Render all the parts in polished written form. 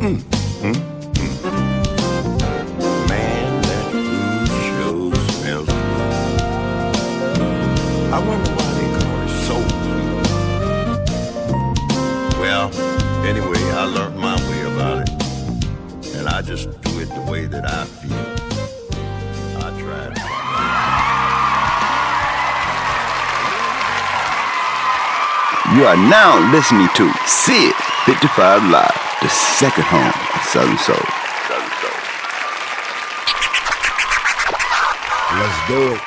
Man, that food sure smells good. I wonder why they call it soul food. Well, anyway, I learned my way about it. And I just do it the way that I feel. I tried. You are now listening to Sid55 Live, the second home of Southern Soul. Let's do it.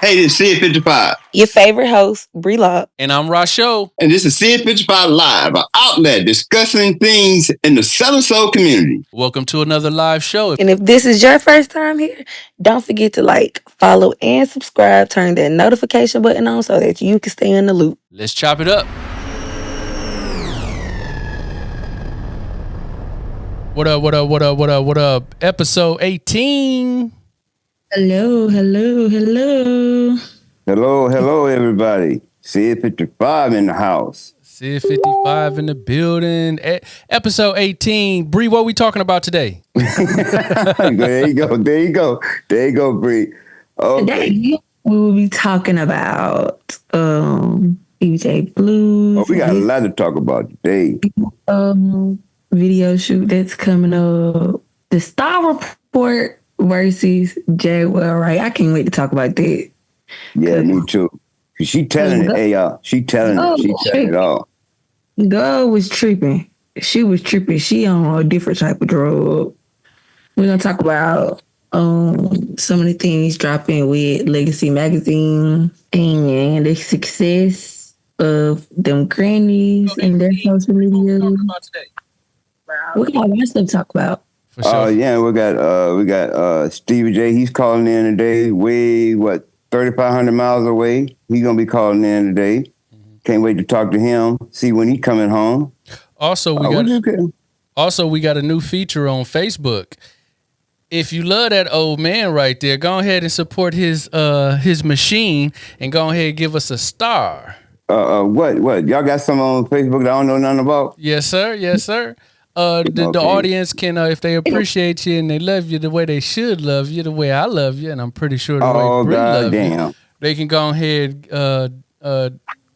Hey, this is Sid55. Your favorite host, Bri Locke. And I'm Rasho. And this is Sid55 Live, an outlet discussing things in the Southern Soul community. Welcome to another live show. And if this is your first time here, don't forget to like, follow, and subscribe. Turn that notification button on so that you can stay in the loop. Let's chop it up. What up, what up, what up, what up, what up? Episode 18. Hello, hello, hello. Hello, everybody. Sid55 in the house. Sid55 in the building. Episode 18. Bri, what are we talking about today? There you go, Bri. Okay. Today, we will be talking about Stevie J Blues. Oh, we got a lot to talk about today. Video shoot that's coming up. The Star Report versus Jaguar, right? I can't wait to talk about that. Yeah, me too. She telling it, hey y'all. She telling it all. Girl was tripping. She was tripping. She on a different type of drug. We're gonna talk about some of the things dropping with Legacy Magazine and the success of them grannies and their social media. We got a lot of stuff to talk about. Sure. Yeah, we got Stevie J. He's calling in today. 3,500 miles away. He's gonna be calling in today. Mm-hmm. Can't wait to talk to him. See when he coming home. Also, we got a new feature on Facebook. If you love that old man right there, go ahead and support his machine and go ahead and give us a star. What? Y'all got some on Facebook that I don't know nothing about? Yes, sir. The audience can, if they appreciate you and they love you the way they should love you, the way I love you, and I'm pretpretty sure the way Bri love you, they can go ahead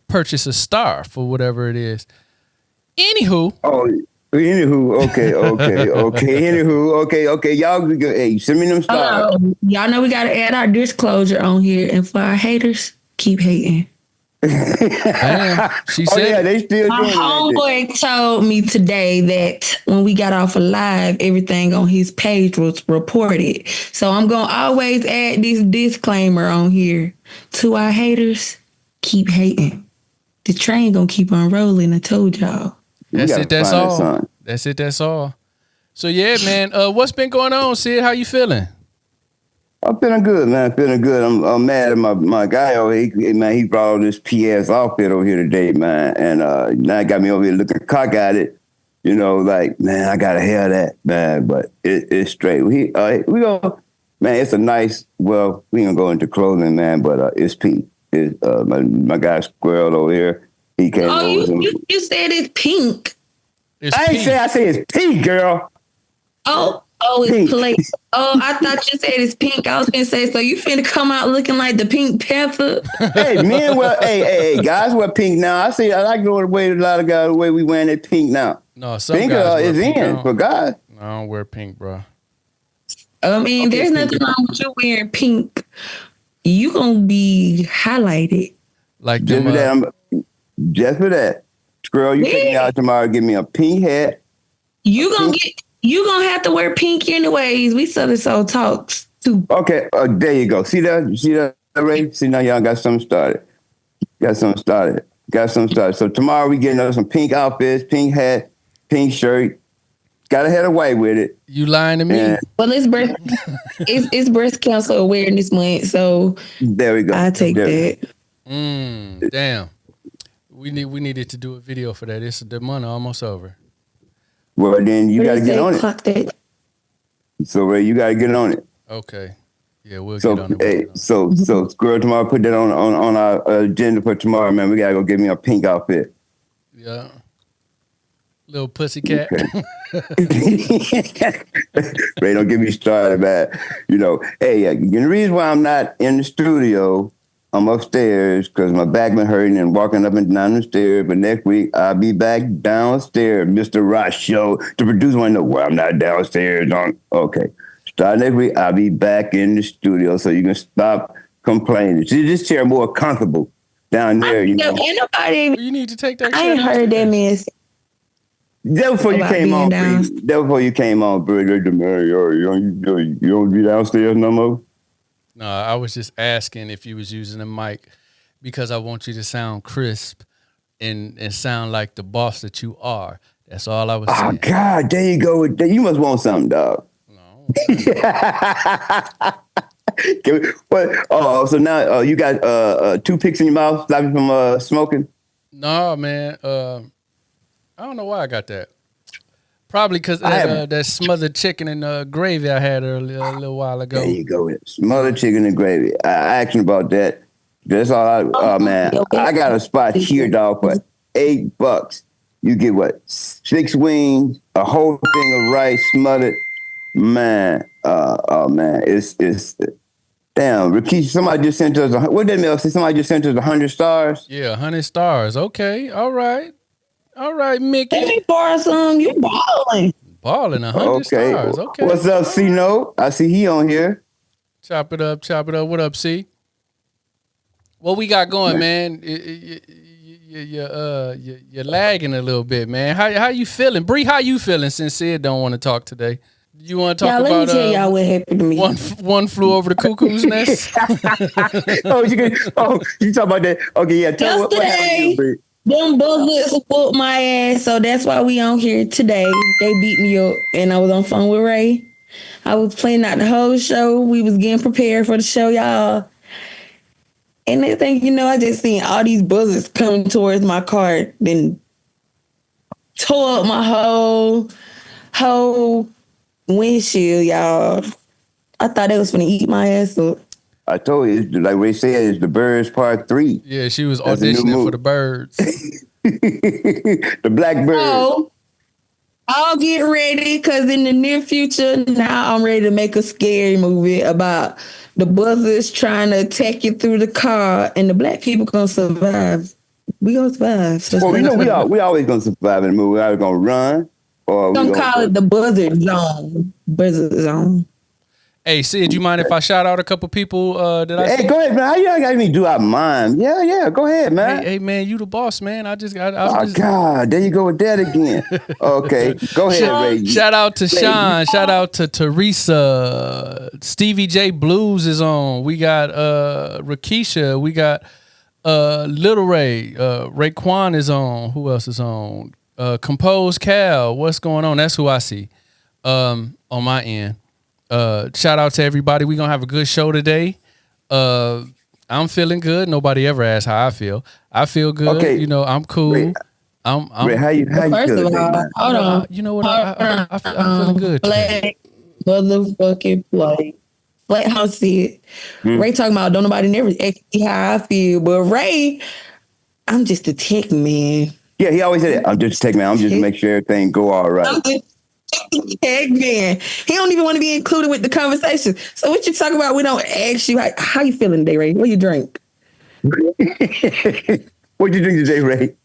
purchase a star for whatever it is. Anywho. Okay. Y'all, hey, send me them stars. Y'all know we got to add our disclosure on here, and for our haters, keep hating. Damn, she said they still my doing homeboy told me today that when we got off of live, everything on his page was reported. So I'm gonna always add this disclaimer on here to our haters: keep hating. The train gonna keep on rolling. I told y'all. That's it. That's all. So yeah, man. What's been going on, Sid? How you feeling? I'm feeling good, man. I'm mad at my guy over here. He brought all this PS outfit over here today, man. And now it got me over here looking cock-eyed. You know, like, man, I gotta hear that, man. But it's straight. We go, man. It's a nice. Well, we gonna go into clothing, man. But it's pink. It's my guy Squirrel over here. He came over. You said it's pink. I say it's pink, girl. Oh, it's pink. I thought you said it's pink. I was gonna say, so you finna come out looking like the Pink Panther? Hey, men, hey, guys wear pink now. I like the way a lot of guys the way we wearing that pink now. No, some pink guys is pink in for guys. No, I don't wear pink, bro. I mean, there's nothing wrong with you wearing pink. You gonna be highlighted. Like just for that. Squirrel, you take me out tomorrow, give me a pink hat. You gonna have to wear pink anyways. We Southern Soul talks too. Okay, there you go. See that, Ray? See, now y'all got something started. So tomorrow we getting us some pink outfits, pink hat, pink shirt. Gotta have a white with it. You lying to me? And well, it's breast cancer awareness month, so there we go. I take that. Damn. We needed to do a video for that. The month almost over. Well, then you got to get on it. So, Ray, you got to get on it. Okay. Yeah, we'll get on it. Hey, so, Squirrel, tomorrow, put that on our agenda for tomorrow, man. We got to go get me a pink outfit. Yeah. Little pussycat. Okay. Ray, don't get me started, man. Hey, the reason why I'm not in the studio, I'm upstairs because my back been hurting and walking up and down the stairs. But next week I'll be back downstairs. Mr. Ross Show. The producer want to know why I'm not downstairs. Okay. Start next week. I'll be back in the studio, so you can stop complaining. See, this chair more comfortable down there. Ain't nobody. You need to take that. I ain't heard that man. That before you came on, that before you came on, bro. You don't be downstairs no more. No, I was just asking if you was using a mic because I want you to sound crisp and sound like the boss that you are. That's all I was saying. Oh God, there you go. You must want something, dog. No. So now you got toothpicks in your mouth, stopping from smoking? No, man. I don't know why I got that. Probably because that smothered chicken and gravy I had earlier a little while ago. There you go. Smothered chicken and gravy. I asked him about that. That's all. Man, I got a spot here, dog, for $8. You get what? 6 wings, a whole thing of rice smothered. Man, man, it's damn. Rikishi, somebody just sent us. What did that mail say? Somebody just sent us 100 stars. Yeah, 100 stars. Okay, all right, Mickey. Let me borrow some. You balling. 100 stars. Okay. What's up, C-No? I see he on here. Chop it up. What up, C? What we got going, man? You're lagging a little bit, man. How you feeling, Bri? How you feeling? Since Sid don't want to talk today, you want to talk about? Let me tell y'all what happened to me. One flew over the cuckoo's nest. You talk about that? Okay, yeah. Tell what happened to you, Bri. Them buzzards whooped my ass, so that's why we on here today. They beat me up, and I was on phone with Ray. I was playing out the whole show. We was getting prepared for the show, y'all. And they think, I just seen all these buzzards coming towards my car, then tore up my whole windshield, y'all. I thought they was gonna eat my ass up. I told you, like Ray said, it's the Birds Part 3. Yeah, she was auditioning for the Birds. The Blackbird. So, I'll get ready because in the near future, now I'm ready to make a scary movie about the buzzards trying to attack you through the car, and the black people gonna survive. We gonna survive. So well, we always gonna survive in the movie. We're either gonna run or we're gonna call it the Buzzard Zone. Buzzard Zone. Hey, Sid, you mind if I shout out a couple people that I see? Hey, go ahead, man. How you got me do out mine? Yeah, go ahead, man. Hey, man, you the boss, man. God, there you go with that again. Okay, go ahead, Ray. Shout out to Sean. Shout out to Teresa. Stevie J Blues is on. We got Rakisha. We got Little Ray. Raekwon is on. Who else is on? Compose Cal. What's going on? That's who I see on my end. Shout out to everybody. We're gonna have a good show today. I'm feeling good. Nobody ever asked how I feel. I feel good. Okay. I'm cool. Ray, how you First feeling? of all, hold on. You know what? I'm feeling good. Black motherfucking play. Like how I see it. Ray talking about don't nobody never ask me how I feel. But Ray, I'm just a tech man. Yeah, he always said, I'm just a tech man. I'm just make sure everything go all right. I'm just tech man. He don't even want to be included with the conversation. So what you talking about? We don't ask you how you feeling today, Ray? What you drink? What you drink today, Ray?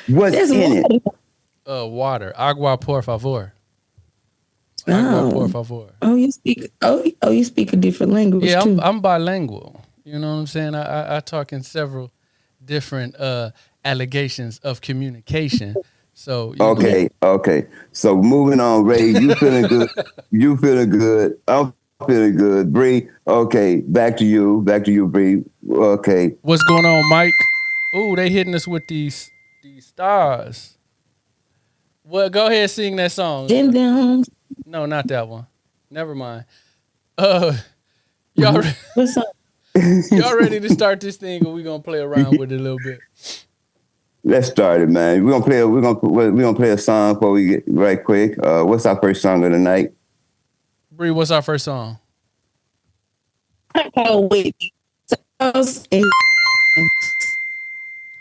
What's in it? Water. Agua por favor. Oh. Por favor. Oh, you speak. You speak a different language. Yeah, too. I'm bilingual. You know what I'm saying? I talk in several different allegations of communication. So okay. So moving on, Ray. You feeling good? You feeling good? I'm feeling good, Bri. Okay, back to you, Bri. Okay. What's going on, Mike? Ooh, they hitting us with these stars. Well, go ahead, sing that song. No, not that one. Never mind. Y'all ready to start this thing, or we gonna play around with it a little bit? Let's start it, man. We're gonna play a song before we get right quick. What's our first song of the night? Bri, what's our first song?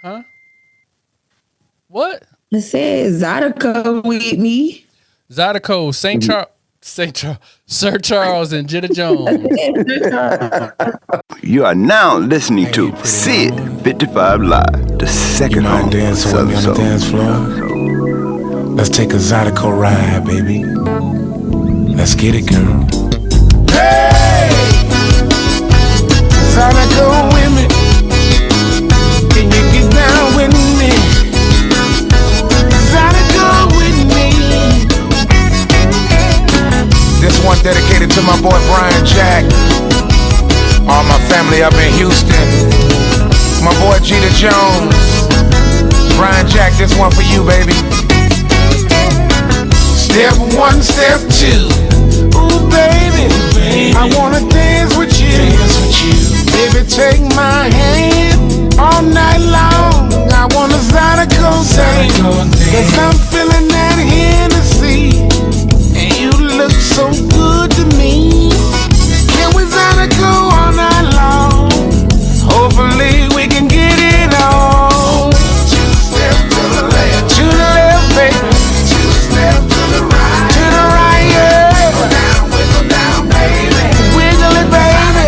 Huh? What? It says Zydeco with me. Zydeco, Sir Charles, and Jetta Jones. You are now listening to Sid55 Live, the second home of Southern Soul. Dance floor? Let's take a Zydeco ride, baby. Let's get it, girl. Hey! Zydeco with me. Can you get down with me? Zydeco with me. This one dedicated to my boy Brian Jack. All my family up in Houston. My boy Jetta Jones. Brian Jack, this one for you, baby. Step one, step two. Ooh, baby, I wanna dance with you. Baby, take my hand all night long. I wanna Zydeco dance. 'Cause I'm feeling that Hennessy. And you look so good to me. Can we Zydeco all night long? Hopefully we can get it on. Two step to the left, baby. Two step to the right, yeah. Wiggle down, baby. Wiggle it, baby.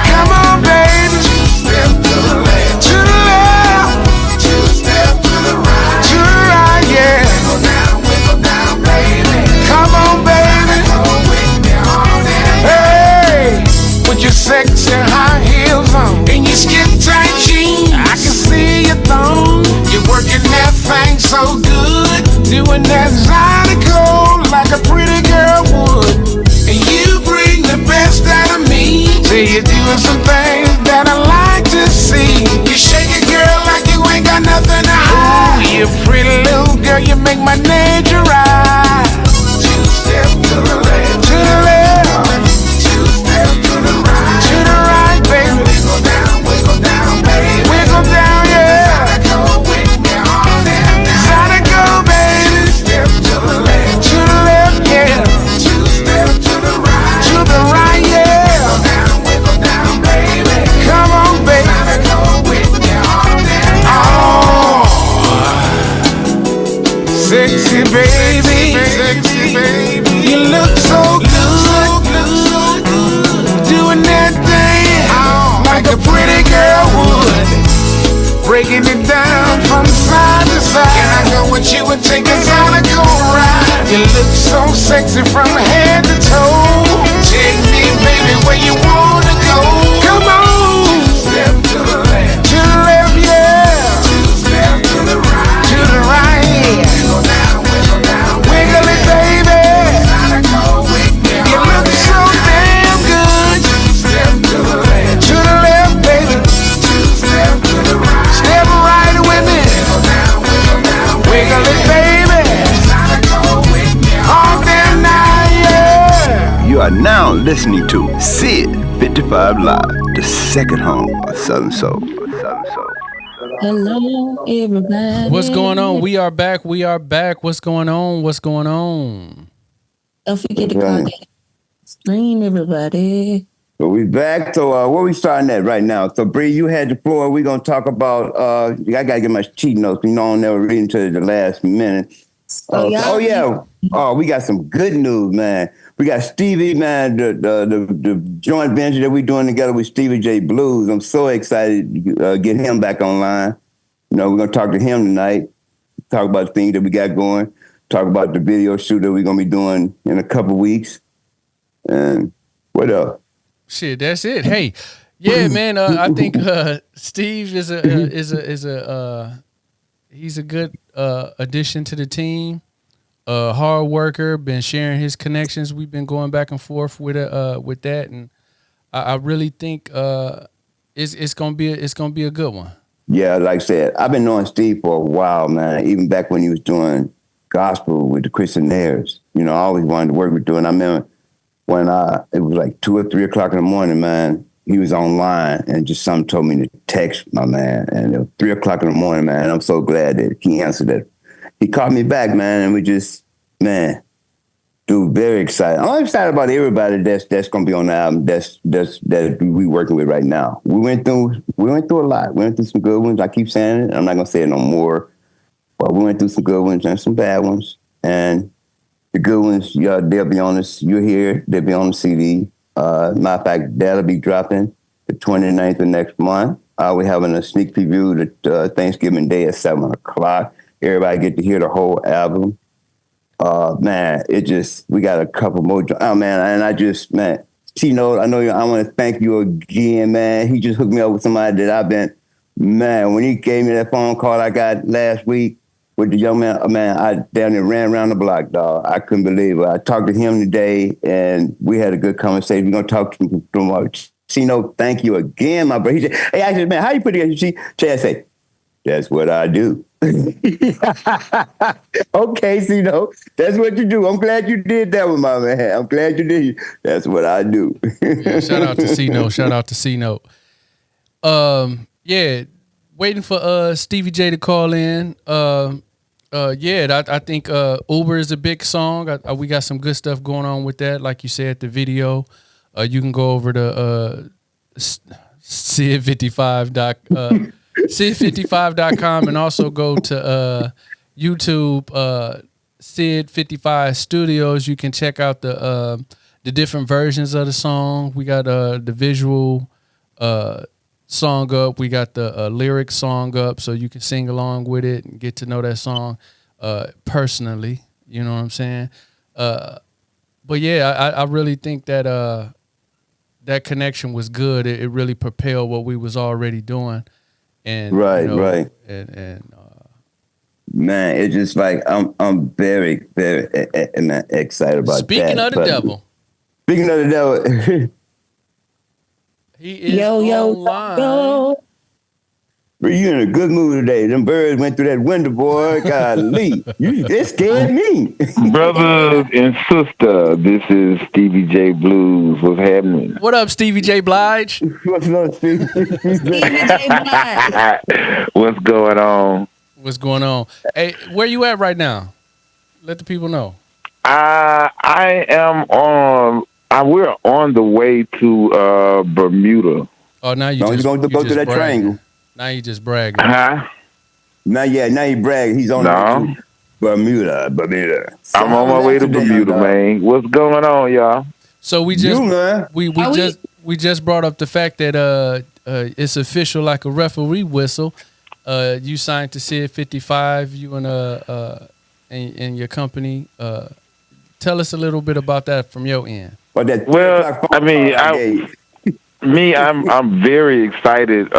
Come on, baby. Two step to the left, two step to the right, yeah. Wiggle down, baby. Come on, baby. Hey, with your sexy high heels on and your skin tight jeans, I can see your thong. You're working that thing so good, doing that Zydeco like a pretty girl would. And you bring the best out of me. Say you're doing some things that I like to see. You shake it, girl, like you ain't got nothing to hide. Ooh, you pretty little girl, you make my nature rise. Two steps to the left, two steps to the right, baby. Wiggle down, baby. Wiggle down, yeah. Zydeco with me all night. Zydeco, baby. Two steps to the left, yeah. Two steps to the right, yeah. Wiggle down, baby. Come on, baby. Zydeco with me all night. Oh, sexy baby, you look so good, doing that thing like a pretty girl would, breaking it down from side to side. Can I go with you and take us on a go ride? You look so sexy from head to toe. Take me, baby, where you wanna go. Come on, step to the left, yeah. Two step to the right, yeah. Wiggle it, baby. You look so damn good. Step to the left, baby. Step right with me. Wiggle it, baby. All damn night, yeah. You are now listening to Sid55 Live, the second home of Southern Soul. Hello, everybody. What's going on? We are back. What's going on? Don't forget to call that screen, everybody. So we back. So where we starting at right now? So Bri, you had the floor. We're gonna talk about. I gotta get my cheat notes. You know, I'm never reading to the last minute. Oh yeah. Oh, we got some good news, man. We got Stevie, man. The joint venture that we're doing together with Stevie J Blues. I'm so excited to get him back online. You know, we're gonna talk to him tonight. Talk about the things that we got going. Talk about the video shoot that we're gonna be doing in a couple weeks. And what else? Shit, that's it. Hey, yeah, man. I think Steve is he's a good addition to the team. Hard worker, been sharing his connections. We've been going back and forth with that, and I really think it's gonna be a good one. Yeah, like I said, I've been knowing Steve for a while, man. Even back when he was doing gospel with the Christianaires. You know, I always wanted to work with doing. I remember when it was like 2 or 3 o'clock in the morning, man. He was online and just something told me to text my man, and it was 3 o'clock in the morning, man. I'm so glad that he answered that. He called me back, man, and we just, man, dude, very excited. I'm excited about everybody that's gonna be on the album. That we working with right now. We went through a lot. We went through some good ones. I keep saying it. I'm not gonna say it no more. Well, we went through some good ones and some bad ones. And the good ones, yeah, they'll be on this. You'll hear, they'll be on the CD. Matter of fact, that'll be dropping the 29th of next month. We're having a sneak preview at Thanksgiving Day at 7 o'clock. Everybody get to hear the whole album. Man, we got a couple more. Oh, man, and man, C-Note, I want to thank you again, man. He just hooked me up with somebody that man, when he gave me that phone call I got last week with the young man, I down there ran around the block, dog. I couldn't believe it. I talked to him today, and we had a good conversation. We're going to talk to him tomorrow. C-Note, thank you again, my brother. He said, hey, I said, man, how you put it together? Chad said, that's what I do. Okay, C-Note, that's what you do. I'm glad you did that with my man. I'm glad you did. That's what I do. Yeah, shout out to C-Note. Shout out to C-Note. Yeah, waiting for Stevie J to call in. I think Uber is a big song. We got some good stuff going on with that. Like you said, the video. You can go over to Sid55 Sid55.com and also go to YouTube Sid55 Studios. You can check out the different versions of the song. We got the visual song up. We got the lyric song up, so you can sing along with it and get to know that song personally. You know what I'm saying? But yeah, I really think that that connection was good. It really propelled what we was already doing. And right. And man, it's just like I'm very, very excited about speaking that. Of the devil. Speaking of the devil. He is online. Bro, you in a good mood today. Them birds went through that window, boy. Golly. It scared me. Brothers and sister, this is Stevie J Blues. What's happening? What up, Stevie J Blige? What's up, Stevie? Stevie J Blues. What's going on? What's going on? Hey, where you at right now? Let the people know. I am on. We're on the way to Bermuda. Oh, now you just going to go to that triangle. Now you just bragging. Huh? Now you brag. He's on the Bermuda. I'm on my way to Bermuda, man. What's going on, y'all? So we just we just brought up the fact that it's official, like a referee whistle. You signed to Sid55. You and your company. Tell us a little bit about that from your end. Well, I mean, I'm very excited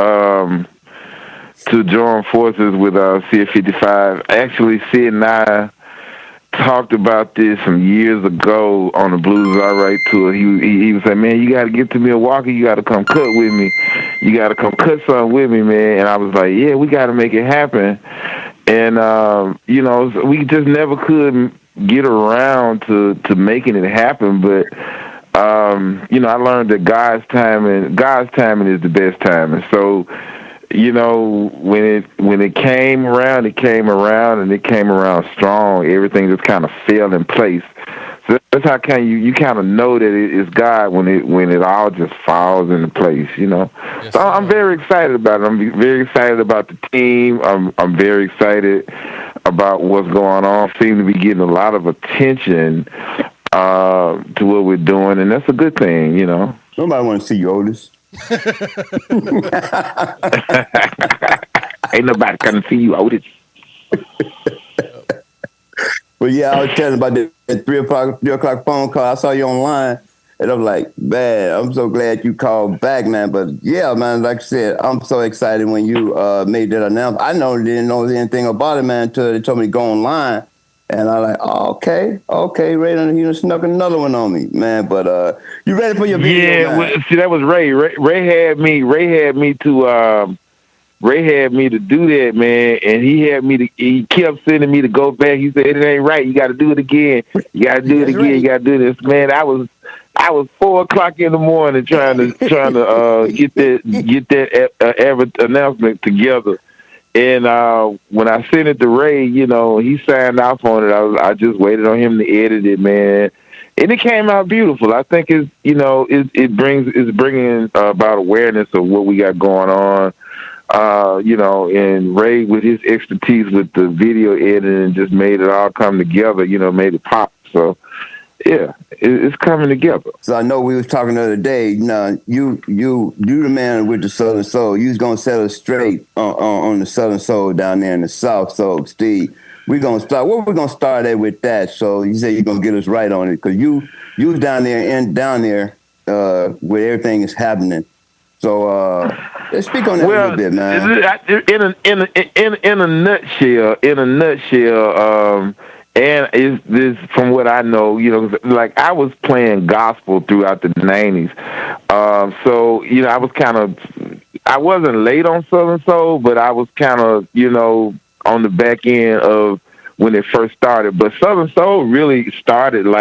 to join forces with Sid55. Actually, Sid and I talked about this some years ago on the Blues I Wright tour. He was like, man, you got to get to Milwaukee. You got to come cut with me. You got to come cut something with me, man. And I was like, yeah, we got to make it happen. And, we just never could get around to making it happen. But, I learned that God's timing is the best timing. So, when it came around, and it came around strong. Everything just kind of fell in place. So that's how you kind of know that it's God when it all just falls into place. Yes, so I'm very excited about it. I'm very excited about the team. I'm very excited about what's going on. Seem to be getting a lot of attention to what we're doing, and that's a good thing. Nobody want to see you, Otis. Ain't nobody gonna see you, Otis. Well, yeah, I was telling about that 3 o'clock phone call. I saw you online, and I'm like, man, I'm so glad you called back, man. But yeah, man, like I said, I'm so excited when you made that announcement. I didn't know anything about it, man, until they told me to go online. And I like, oh, okay, Ray, he snuck another one on me, man. But you ready for your video? Yeah, man? Well, see, that was Ray. Ray had me to do that, man. And he kept sending me to go back. He said, it ain't right. You got to do it again. You got to do it again. Right. You got to do this, man. I was 4 o'clock in the morning trying to get that announcement together. And when I sent it to Ray, he signed off on it. I just waited on him to edit it, man, and it came out beautiful. I think it's bringing about awareness of what we got going on. And Ray with his expertise with the video editing just made it all come together, made it pop. So yeah, it's coming together. So I know we was talking the other day. You the man with the Southern Soul. You was gonna set us straight on the Southern Soul down there in the South. So Steve, we're gonna start. What we're gonna start at with that? So you say you're gonna get us right on it because you was down there where everything is happening. So let's speak on that a little bit, man. In a nutshell, and is this from what I know, like I was playing gospel throughout the 90s. So I wasn't late on Southern Soul, but I was kind of, on the back end of when it first started. But Southern Soul really started in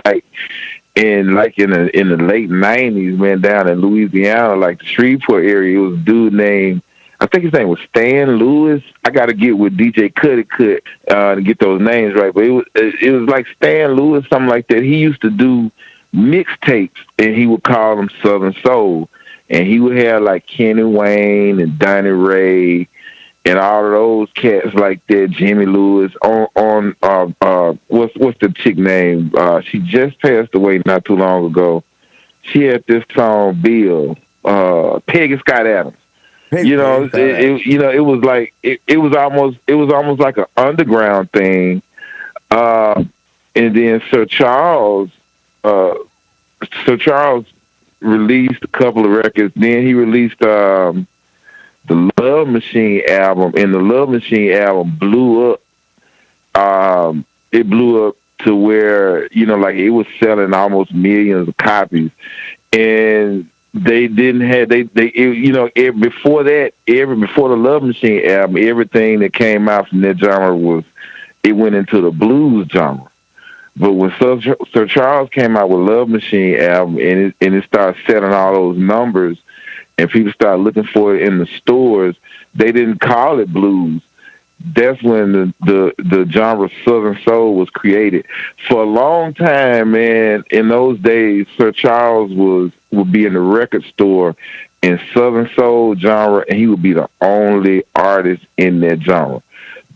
the late 90s, man, down in Louisiana, like the Shreveport area. It was a dude named, I think his name was Stan Lewis. I got to get with DJ Cuddy to get those names right. But it was like Stan Lewis, something like that. He used to do mixtapes, and he would call them Southern Soul. And he would have like Kenny Wayne and Donnie Ray and all of those cats like that. Jimmy Lewis on what's the chick name? She just passed away not too long ago. She had this song Bill, Peggy Scott Adams. It was like it was almost like an underground thing. And then Sir Charles released a couple of records. Then he released the Love Machine album, and the Love Machine album blew up. It blew up to where it was selling almost millions of copies, and they didn't have before the Love Machine album, everything that came out from that genre went into the blues genre. But when Sir Charles came out with Love Machine album and it started selling all those numbers, and people started looking for it in the stores, they didn't call it blues. That's when the genre Southern Soul was created. For a long time, man, in those days, Sir Charles would be in the record store in Southern Soul genre, and he would be the only artist in that genre.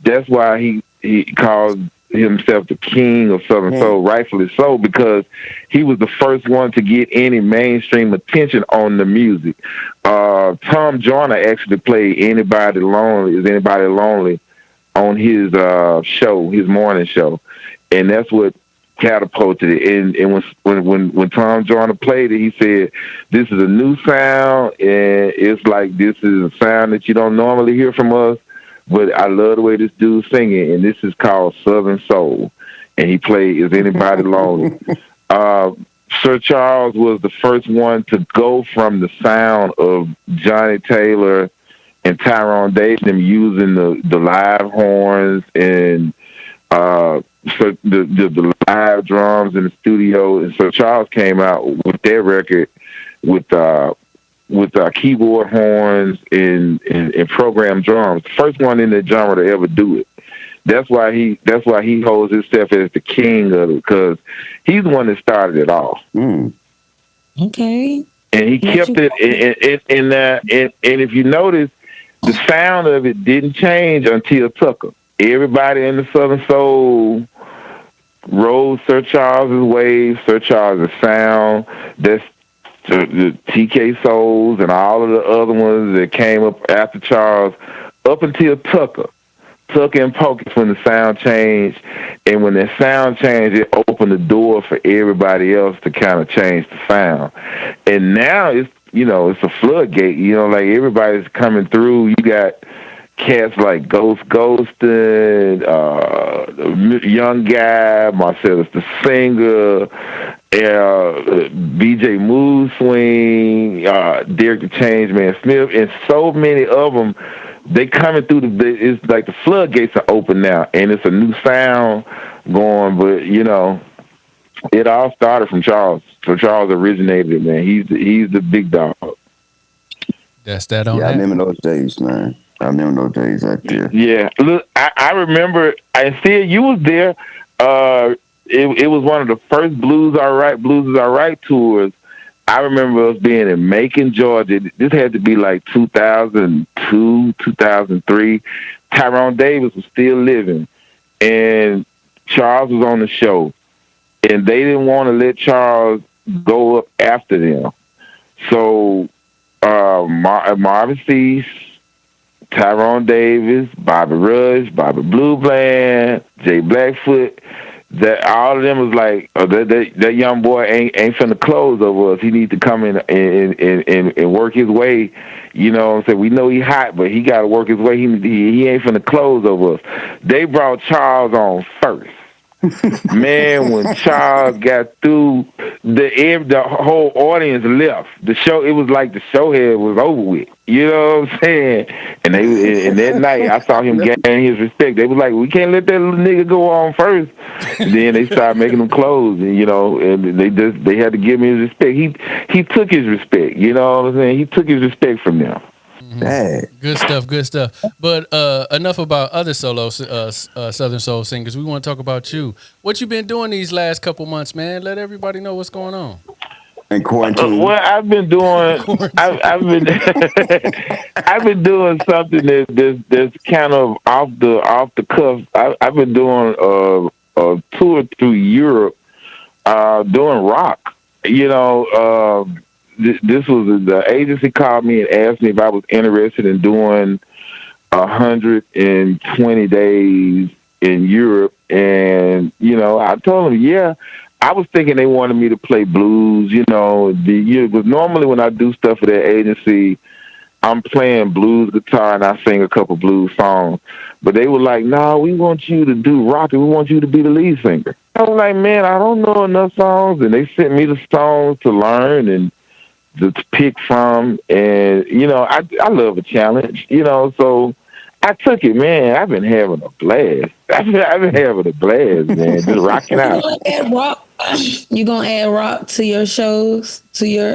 That's why he called himself the king of Southern Soul, rightfully so, because he was the first one to get any mainstream attention on the music. Tom Joyner actually played Is Anybody Lonely on his show, his morning show, and that's what catapulted it. And when Tom Joyner played it, he said, "This is a new sound, and it's like this is a sound that you don't normally hear from us. But I love the way this dude's singing, and this is called Southern Soul." And he played Is Anybody Lonely? Sir Charles was the first one to go from the sound of Johnny Taylor and Tyrone Davis using the live horns and so the live drums in the studio. And Sir Charles came out with their record with keyboard horns and programmed drums. The first one in the genre to ever do it. That's why he holds himself as the king of it, because he's the one that started it all. Okay. And he kept it. And if you notice, the sound of it didn't change until Tucker. Everybody in the Southern Soul rode Sir Charles's wave, Sir Charles's sound. That's the TK Souls and all of the other ones that came up after Charles, up until Tucker and Pocus, when the sound changed. And when that sound changed, it opened the door for everybody else to kind of change the sound. And now it's a floodgate. Like everybody's coming through. You got cats like Ghostin', Young Guy, Marcellus the Singer, BJ Mood Swing, Derek the Changeman Smith, and so many of them. They coming through it's like the floodgates are open now, and it's a new sound going. But it all started from Charles. So Charles originated it, man. He's the big dog. That's that on. Yeah, I remember those days, man. I remember those days out there. Yeah, look, I remember. I see you was there. It was one of the first Blues Are Right tours. I remember us being in Macon, Georgia. This had to be like 2002, 2003. Tyrone Davis was still living, and Charles was on the show, and they didn't want to let Charles go up after them. So Marvin Cease, Tyrone Davis, Bobby Rush, Bobby Blue Bland, Jay Blackfoot, that all of them was like, that young boy ain't finna close over us. He need to come in and work his way. You know what I'm saying? We know he hot, but he got to work his way. He ain't finna close over us. They brought Charles on first. Man, when Charles got through, the whole audience left. The show, it was like the show head was over with. You know what I'm saying? And that night, I saw him gain his respect. They was like, we can't let that little nigga go on first. And then they started making him close, and and they had to give him his respect. He took his respect. You know what I'm saying? He took his respect from them. Mm-hmm. Good stuff. But enough about other solo Southern Soul singers. We want to talk about you. What you been doing these last couple months, man? Let everybody know what's going on. In quarantine. Well, I've been doing. I've been. I've been doing something that's kind of off the cuff. I've been doing a tour through Europe, doing rock. This was the agency called me and asked me if I was interested in doing 120 days in Europe, and I told them, yeah. I was thinking they wanted me to play blues, because normally when I do stuff for that agency, I'm playing blues guitar and I sing a couple blues songs. But they were like, no, we want you to do rock and we want you to be the lead singer. I was like, man, I don't know enough songs. And they sent me the songs to learn and to pick from. And, I love a challenge, so I took it, man. I've been having a blast. I've been having a blast, man. Just rocking out. You gonna add rock to your shows, to your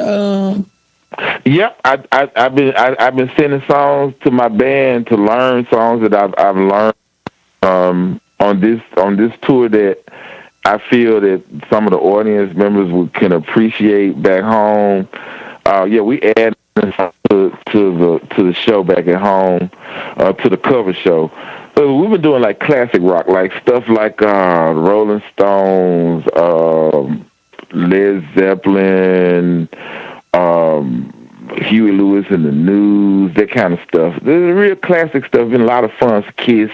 Yep, I've been sending songs to my band to learn songs that I've learned on this tour that I feel that some of the audience members can appreciate back home. We add to the show back at home, to the cover show. We've been doing like classic rock, like stuff like Rolling Stones, Led Zeppelin, Huey Lewis and the News, that kind of stuff. The real classic stuff. Been a lot of fun. Kiss,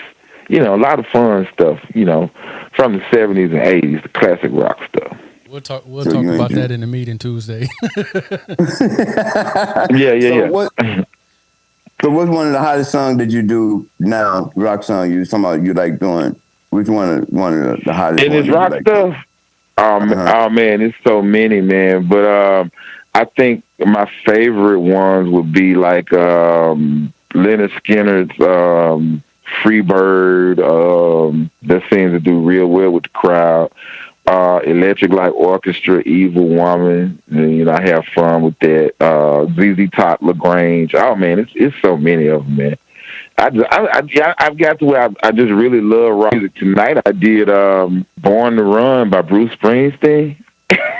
a lot of fun stuff. From the 70s and 80s, the classic rock stuff. We'll talk about that in the meeting Tuesday. Yeah. So what's one of the hottest songs that you do now, rock song you talking about you like doing? Which one of the hottest and it's rock stuff? Oh man, it's so many, man. But I think my favorite ones would be like Leonard Skinner's Freebird. That seems to do real well with the crowd. Electric Light Orchestra, Evil Woman, and, I have fun with that. ZZ Top, LaGrange. Oh man, it's so many of them, man. I've got to where I just really love rock music. Tonight I did Born to Run by Bruce Springsteen.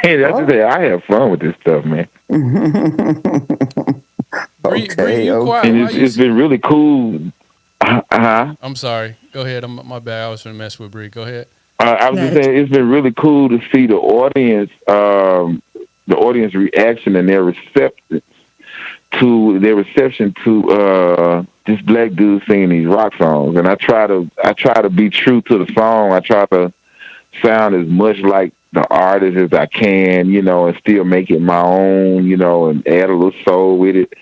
And I have fun with this stuff, man. Okay, and it's been really cool. I'm sorry. Go ahead. My bad. I was going to mess with Bri. Go ahead. I was just saying, it's been really cool to see the audience reaction and their reception to this black dude singing these rock songs. And I try to be true to the song. I try to sound as much like the artist as I can, and still make it my own, and add a little soul with it.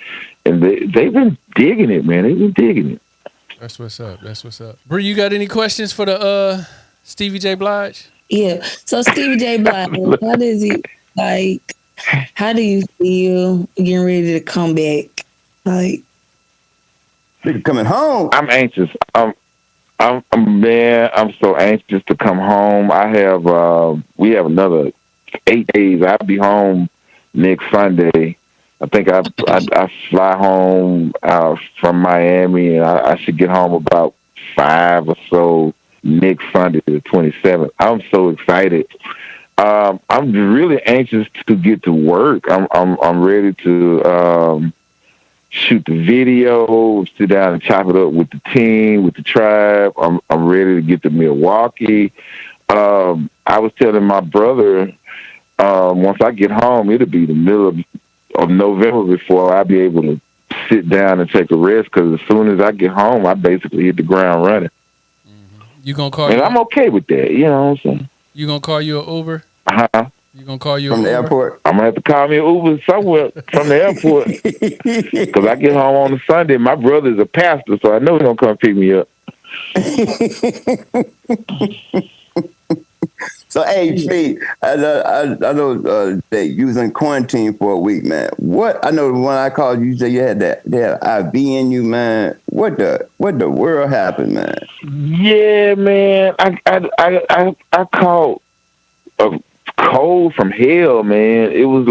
And they've been digging it, man. They've been digging it. That's what's up. Bri, you got any questions for the Stevie J Blige? Yeah. So Stevie J Blige, how do you feel getting ready to come back? Like, coming home. I'm anxious. I'm so anxious to come home. I have we have another 8 days. I'll be home next Sunday. I think I fly home from Miami, and I should get home about 5 or so next Sunday, the 27th. I'm so excited. I'm really anxious to get to work. I'm ready to shoot the video, sit down and chop it up with the team, with the tribe. I'm ready to get to Milwaukee. I was telling my brother, once I get home, it'll be the middle of November before I'll be able to sit down and take a rest. Because as soon as I get home, I basically hit the ground running. You gonna call? And I'm okay with that. You know what I'm saying? You gonna call you an Uber? You gonna call you from the Uber? airport? I'm gonna have to call me an Uber somewhere from the airport because I get home on a Sunday. My brother's a pastor, so I know he's gonna come pick me up. So, hey, Fleet, I know that you was in quarantine for a week, man. What I know when I called you, said you had that IV in you, man. What the world happened, man? Yeah, man. I caught a cold from hell, man. It wasn't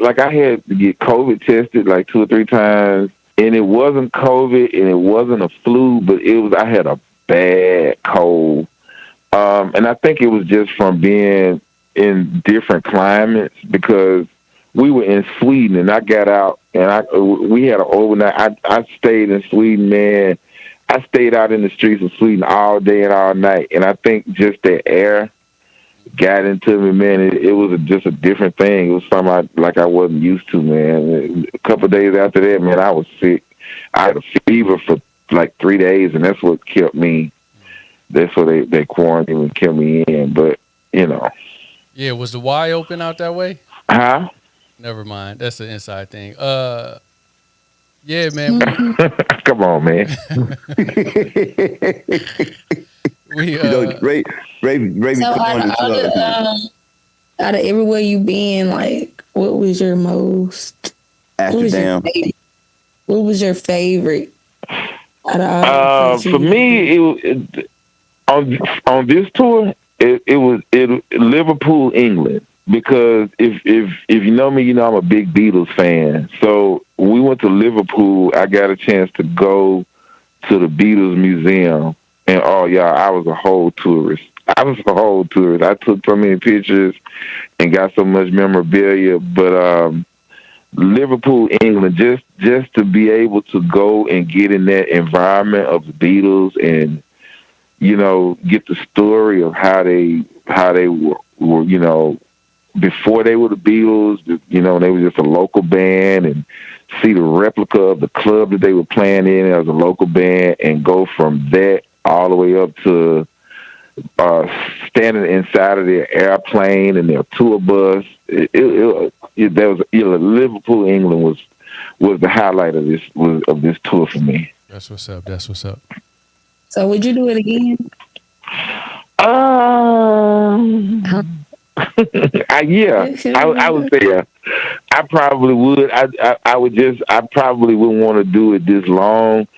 like I had to get COVID tested like 2 or 3 times, and it wasn't COVID and it wasn't a flu, but I had a bad cold. And I think it was just from being in different climates because we were in Sweden and I got out and we had an overnight. I stayed in Sweden, man. I stayed out in the streets of Sweden all day and all night. And I think just the air got into me, man. It was just a different thing. It was something I wasn't used to, man. A couple of days after that, man, I was sick. I had a fever for like 3 days, and that's what kept me. That's what they quarantined and kept me in. But, you know. Yeah, was the Y open out that way? Huh? Never mind. That's an inside thing. Yeah, man. Come on, man. We Ray so out of everywhere you been, like, what was your most? Amsterdam. What was your favorite? For me, on this tour, it was Liverpool, England. Because if you know me, you know I'm a big Beatles fan. So we went to Liverpool. I got a chance to go to the Beatles Museum, and I was a whole tourist. I took so many pictures and got so much memorabilia. But Liverpool, England, just to be able to go and get in that environment of the Beatles and get the story of how they were before they were the Beatles, they were just a local band, and see the replica of the club that they were playing in as a local band, and go from that all the way up to standing inside of their airplane and their tour bus. Liverpool, England was the highlight of this tour for me. That's what's up. So would you do it again? I would say yeah. I probably would. I probably wouldn't want to do it this long,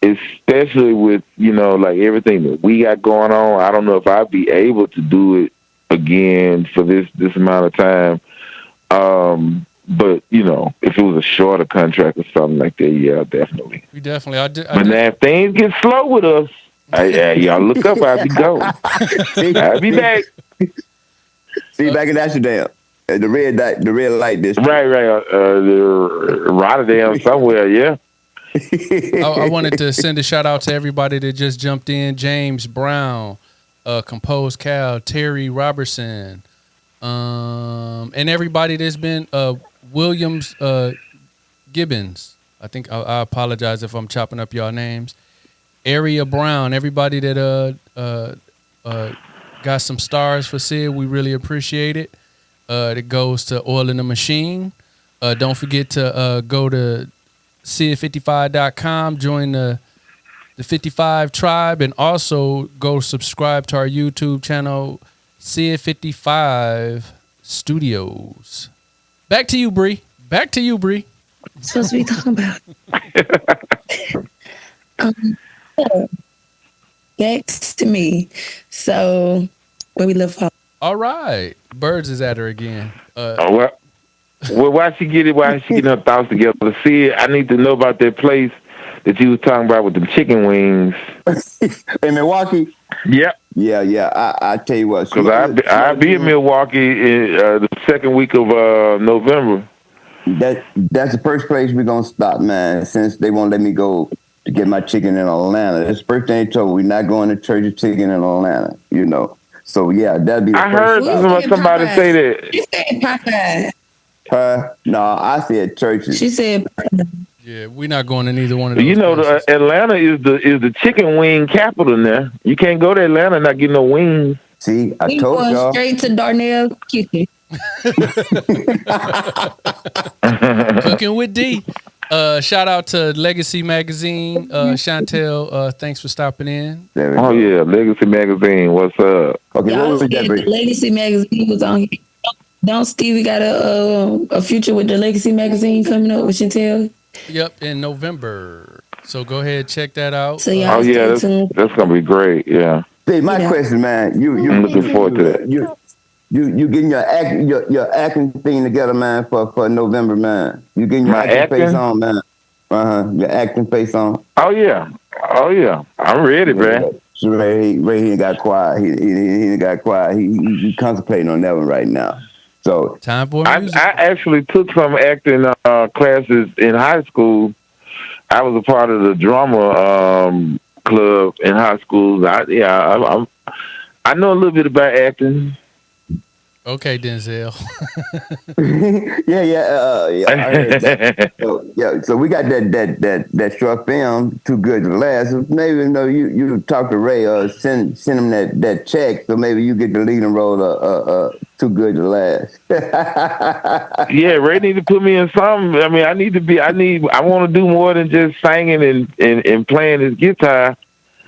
especially with like everything that we got going on. I don't know if I'd be able to do it again for this amount of time. But if it was a shorter contract or something like that, yeah, definitely. We definitely. But now if things get slow with us, y'all look up. I'll be going. I'll be back. See you back in Amsterdam, the red light district. Right. Rotterdam somewhere, yeah. I wanted to send a shout out to everybody that just jumped in: James Brown, Composed Cal, Terry Robertson, and everybody that's been Williams Gibbons. I think I apologize if I'm chopping up y'all names. Area Brown, everybody that got some stars for Sid. We really appreciate it. It goes to Oil in the Machine. Don't forget to go to Sid55.com, join the 55 tribe, and also go subscribe to our YouTube channel, Sid55 Studios. Back to you, Bri. Supposed to be talking about. Next to me. So where we live off. All right. Birds is at her again. Well, why she get her thoughts together? See, I need to know about that place that you was talking about with the chicken wings. In Milwaukee? Yep. Yeah. I tell you what. Because I'll be in Milwaukee in the second week of November. That's the first place we're gonna stop, man. Since they won't let me go to get my chicken in Atlanta, that's the first thing they told me. We're not going to church of chicken in Atlanta. So yeah, that'd be. I heard somebody say that. She said Popeye. No, I said churches. She said. Yeah, we're not going to neither one of those. Atlanta is the chicken wing capital now. You can't go to Atlanta and not get no wings. See, I told going y'all. Straight to Darnell Kitchen. Cooking with D. Shout out to Legacy Magazine. Chantel, thanks for stopping in. Oh yeah, Legacy Magazine. What's up? Okay, Y'all what was that? the Legacy Magazine was on here. Don't Stevie got a future with the Legacy Magazine coming up with Chantel? Yep, in November. So go ahead, check that out. So y'all that's gonna be great. Yeah. See, my question, man. I'm looking forward to that. You getting your acting thing together, man, for November, man. You getting your acting face on, man. Your acting face on. Oh yeah. I'm ready, man. Ray he got quiet. He got quiet. He contemplating on that one right now. So time for music. I actually took some acting classes in high school. I was a part of the drama club in high school. I know a little bit about acting. Okay, Denzel. Yeah. I heard that. So we got that short film, Too Good to Last. Maybe you talk to Ray or send him that check, so maybe you get the leading role of Too Good to Last. Yeah, Ray need to put me in something. I mean, I want to do more than just singing and playing his guitar.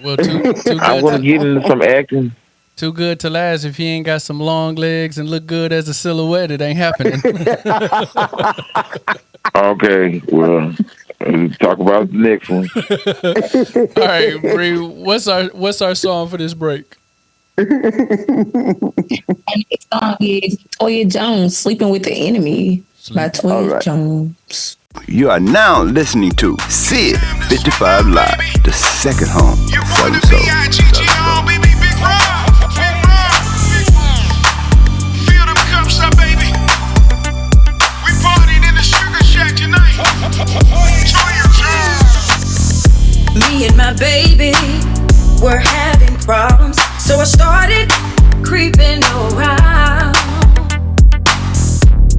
Well, too good. I want to get into some acting. Too good to last. If he ain't got some long legs and look good as a silhouette, it ain't happening. Okay, well, talk about the next one. All right, Bri, what's our song for this break? And the song is Toya Jones, Sleeping with the Enemy by Toya Jones. You are now listening to Sid55 Live, the second home of Southern Soul. Me and my baby were having problems, so I started creeping around.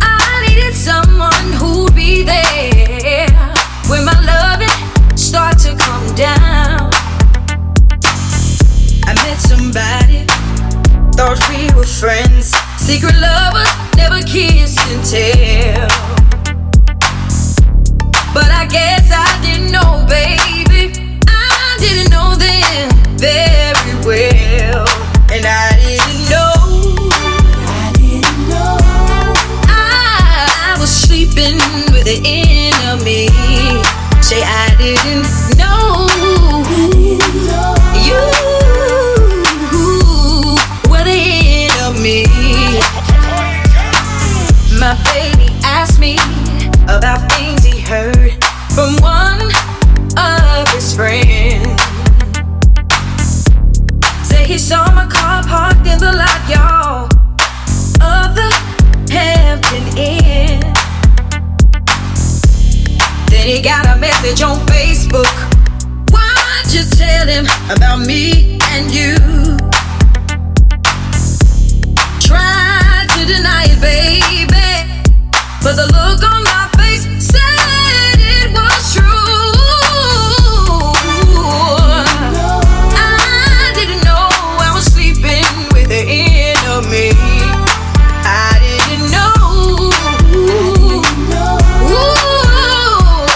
I needed someone who'd be there when my loving start to come down. I met somebody, thought we were friends, secret lovers, never kiss and tell. But I guess I didn't know, baby. I didn't know them very well. And I didn't know. I was sleeping with the enemy. Say I didn't know. You were the enemy. My baby asked me about things he heard from one of his friends. Say he saw my car parked in the lot, y'all, of the Hampton Inn. Then he got a message on Facebook. Why'd you tell him about me and you? Tried to deny it, baby, but the look on my face said it was true. I didn't know I was sleeping with the enemy. I didn't know.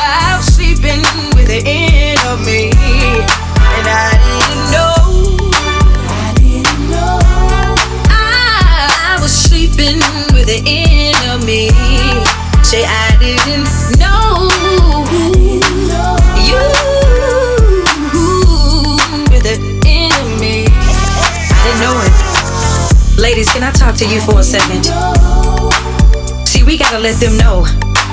I was sleeping with the enemy. And I didn't know. I was sleeping with the enemy. Say I didn't know. You were the enemy. I didn't know it. Ladies, can I talk to you for a second? See, we gotta let them know.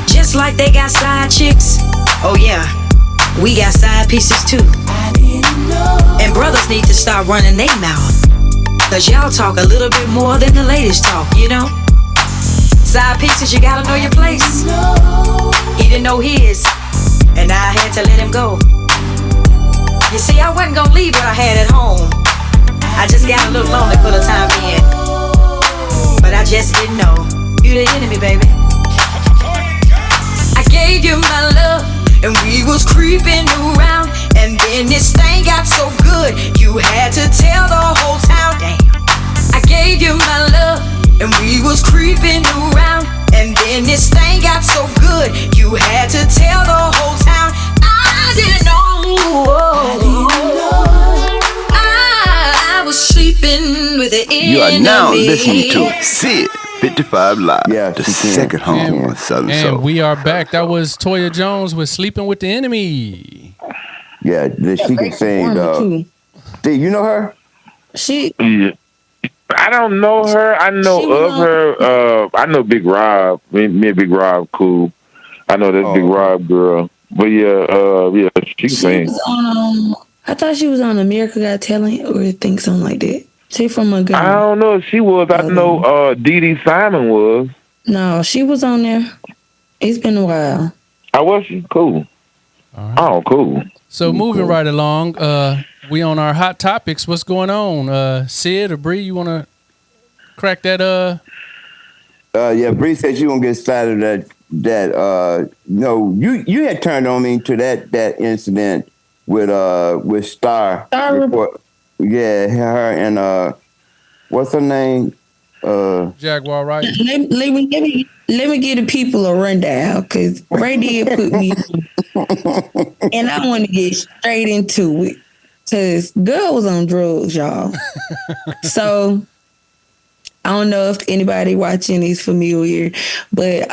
Just like they got side chicks, oh yeah, we got side pieces too. And brothers need to start running their mouth Cause y'all talk a little bit more than the ladies talk, you know? Side pieces, you gotta know your place. He didn't know his, and I had to let him go. You see, I wasn't gonna leave what I had at home. I just got a little lonely for the time being. But I just didn't know. You the enemy, baby. I gave you my love, and we was creeping around. And then this thing got so good, you had to tell the whole town. Damn. I gave you my love, and we was creeping around. And then this thing got so good, you had to tell the whole town. I didn't know. I was sleeping with the enemy. You are now listening to Sid55 Live, the second home of Southern Soul. And we are back. That was Toya Jones with Sleeping with the Enemy. Yeah, she can sing. Steve, you know her? Yeah. I don't know her. I know of her. I know Big Rob. Me and Big Rob cool. I know that Big Rob girl. But yeah, she sang. I thought she was on America Got Talent or think something like that. She from Montgomery. I don't know if she was. I know Dee Dee Simon was. No, she was on there. It's been a while. How was she? Cool. Right. Oh, cool. So moving right along, we on our hot topics. What's going on? Sid or Bri, you want to crack that? Yeah, Bri said she won't get started you had turned on me to that incident with Star Report. Yeah, her and what's her name? Jaguar, right? Let me give the people a rundown because Ray did put me on, and I want to get straight into it because girl was on drugs, y'all. So I don't know if anybody watching is familiar, but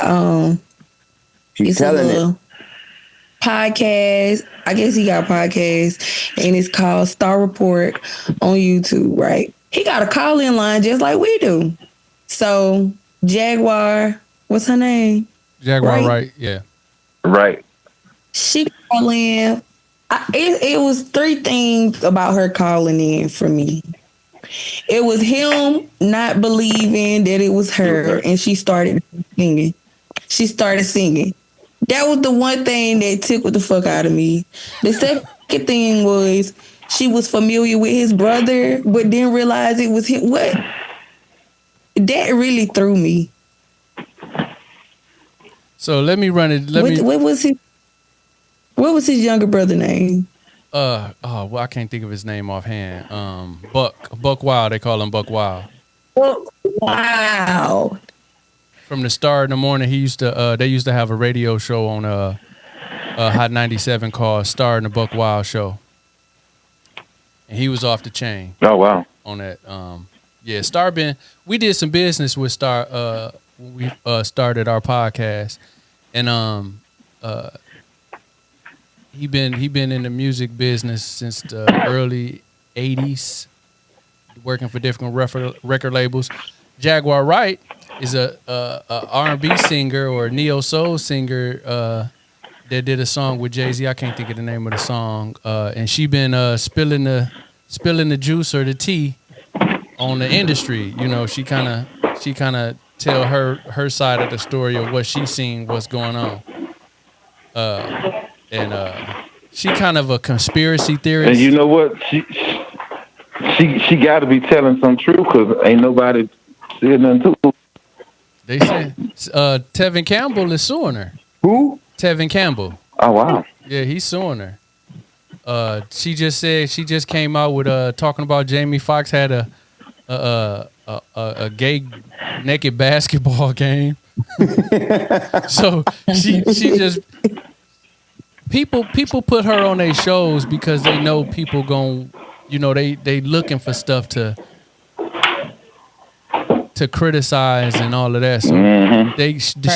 She's it's a little podcast. I guess he got a podcast, and it's called Star Report on YouTube, right? He got a call-in line just like we do. So Jaguar, what's her name? Jaguar, right? Yeah. Right. She called in. It was three things about her calling in for me. It was him not believing that it was her, and she started singing. That was the one thing that tickled the fuck out of me. The second thing was she was familiar with his brother, but didn't realize it was him. What? That really threw me. So let me run it. What was his younger brother name? Well, I can't think of his name offhand. Buck Wild. They call him Buck Wild. Wow. From the Star in the Morning, they used to have a radio show on Hot 97 called Star and the Buck Wild Show, and he was off the chain. Oh wow! On that, Star we did some business with Star. When we started our podcast, and he been in the music business since the early '80s, working for different record labels. Jaguar Wright is a R&B singer or neo soul singer that did a song with Jay-Z. I can't think of the name of the song. And she been spilling the juice or the tea on the industry. You know, she kind of tell her side of the story of what she seen, what's going on. And she kind of a conspiracy theorist. And you know what? She got to be telling some truth because ain't nobody said nothing to her. They say Tevin Campbell is suing her. Who? Tevin Campbell. Oh wow. Yeah, he's suing her. She just said she just came out with talking about Jamie Foxx had a gay naked basketball game. So she just people put her on their shows because they know people they looking for stuff to criticize and all of that. So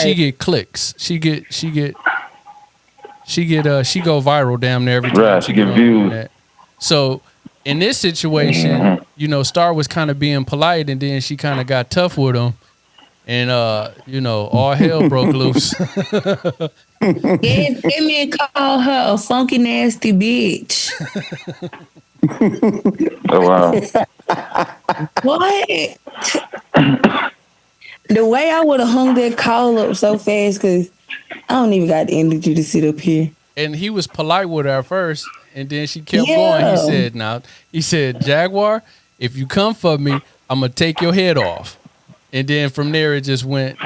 she get clicks. She go viral damn near every time she get views. So in this situation, Star was kind of being polite, and then she kind of got tough with him, and all hell broke loose. That man called her a funky nasty bitch. Oh wow. What? The way I would have hung that call up so fast, because I don't even got the energy to sit up here. And he was polite with her at first, and then she kept going. He said, he said, Jaguar, if you come for me, I'm gonna take your head off. And then from there it just went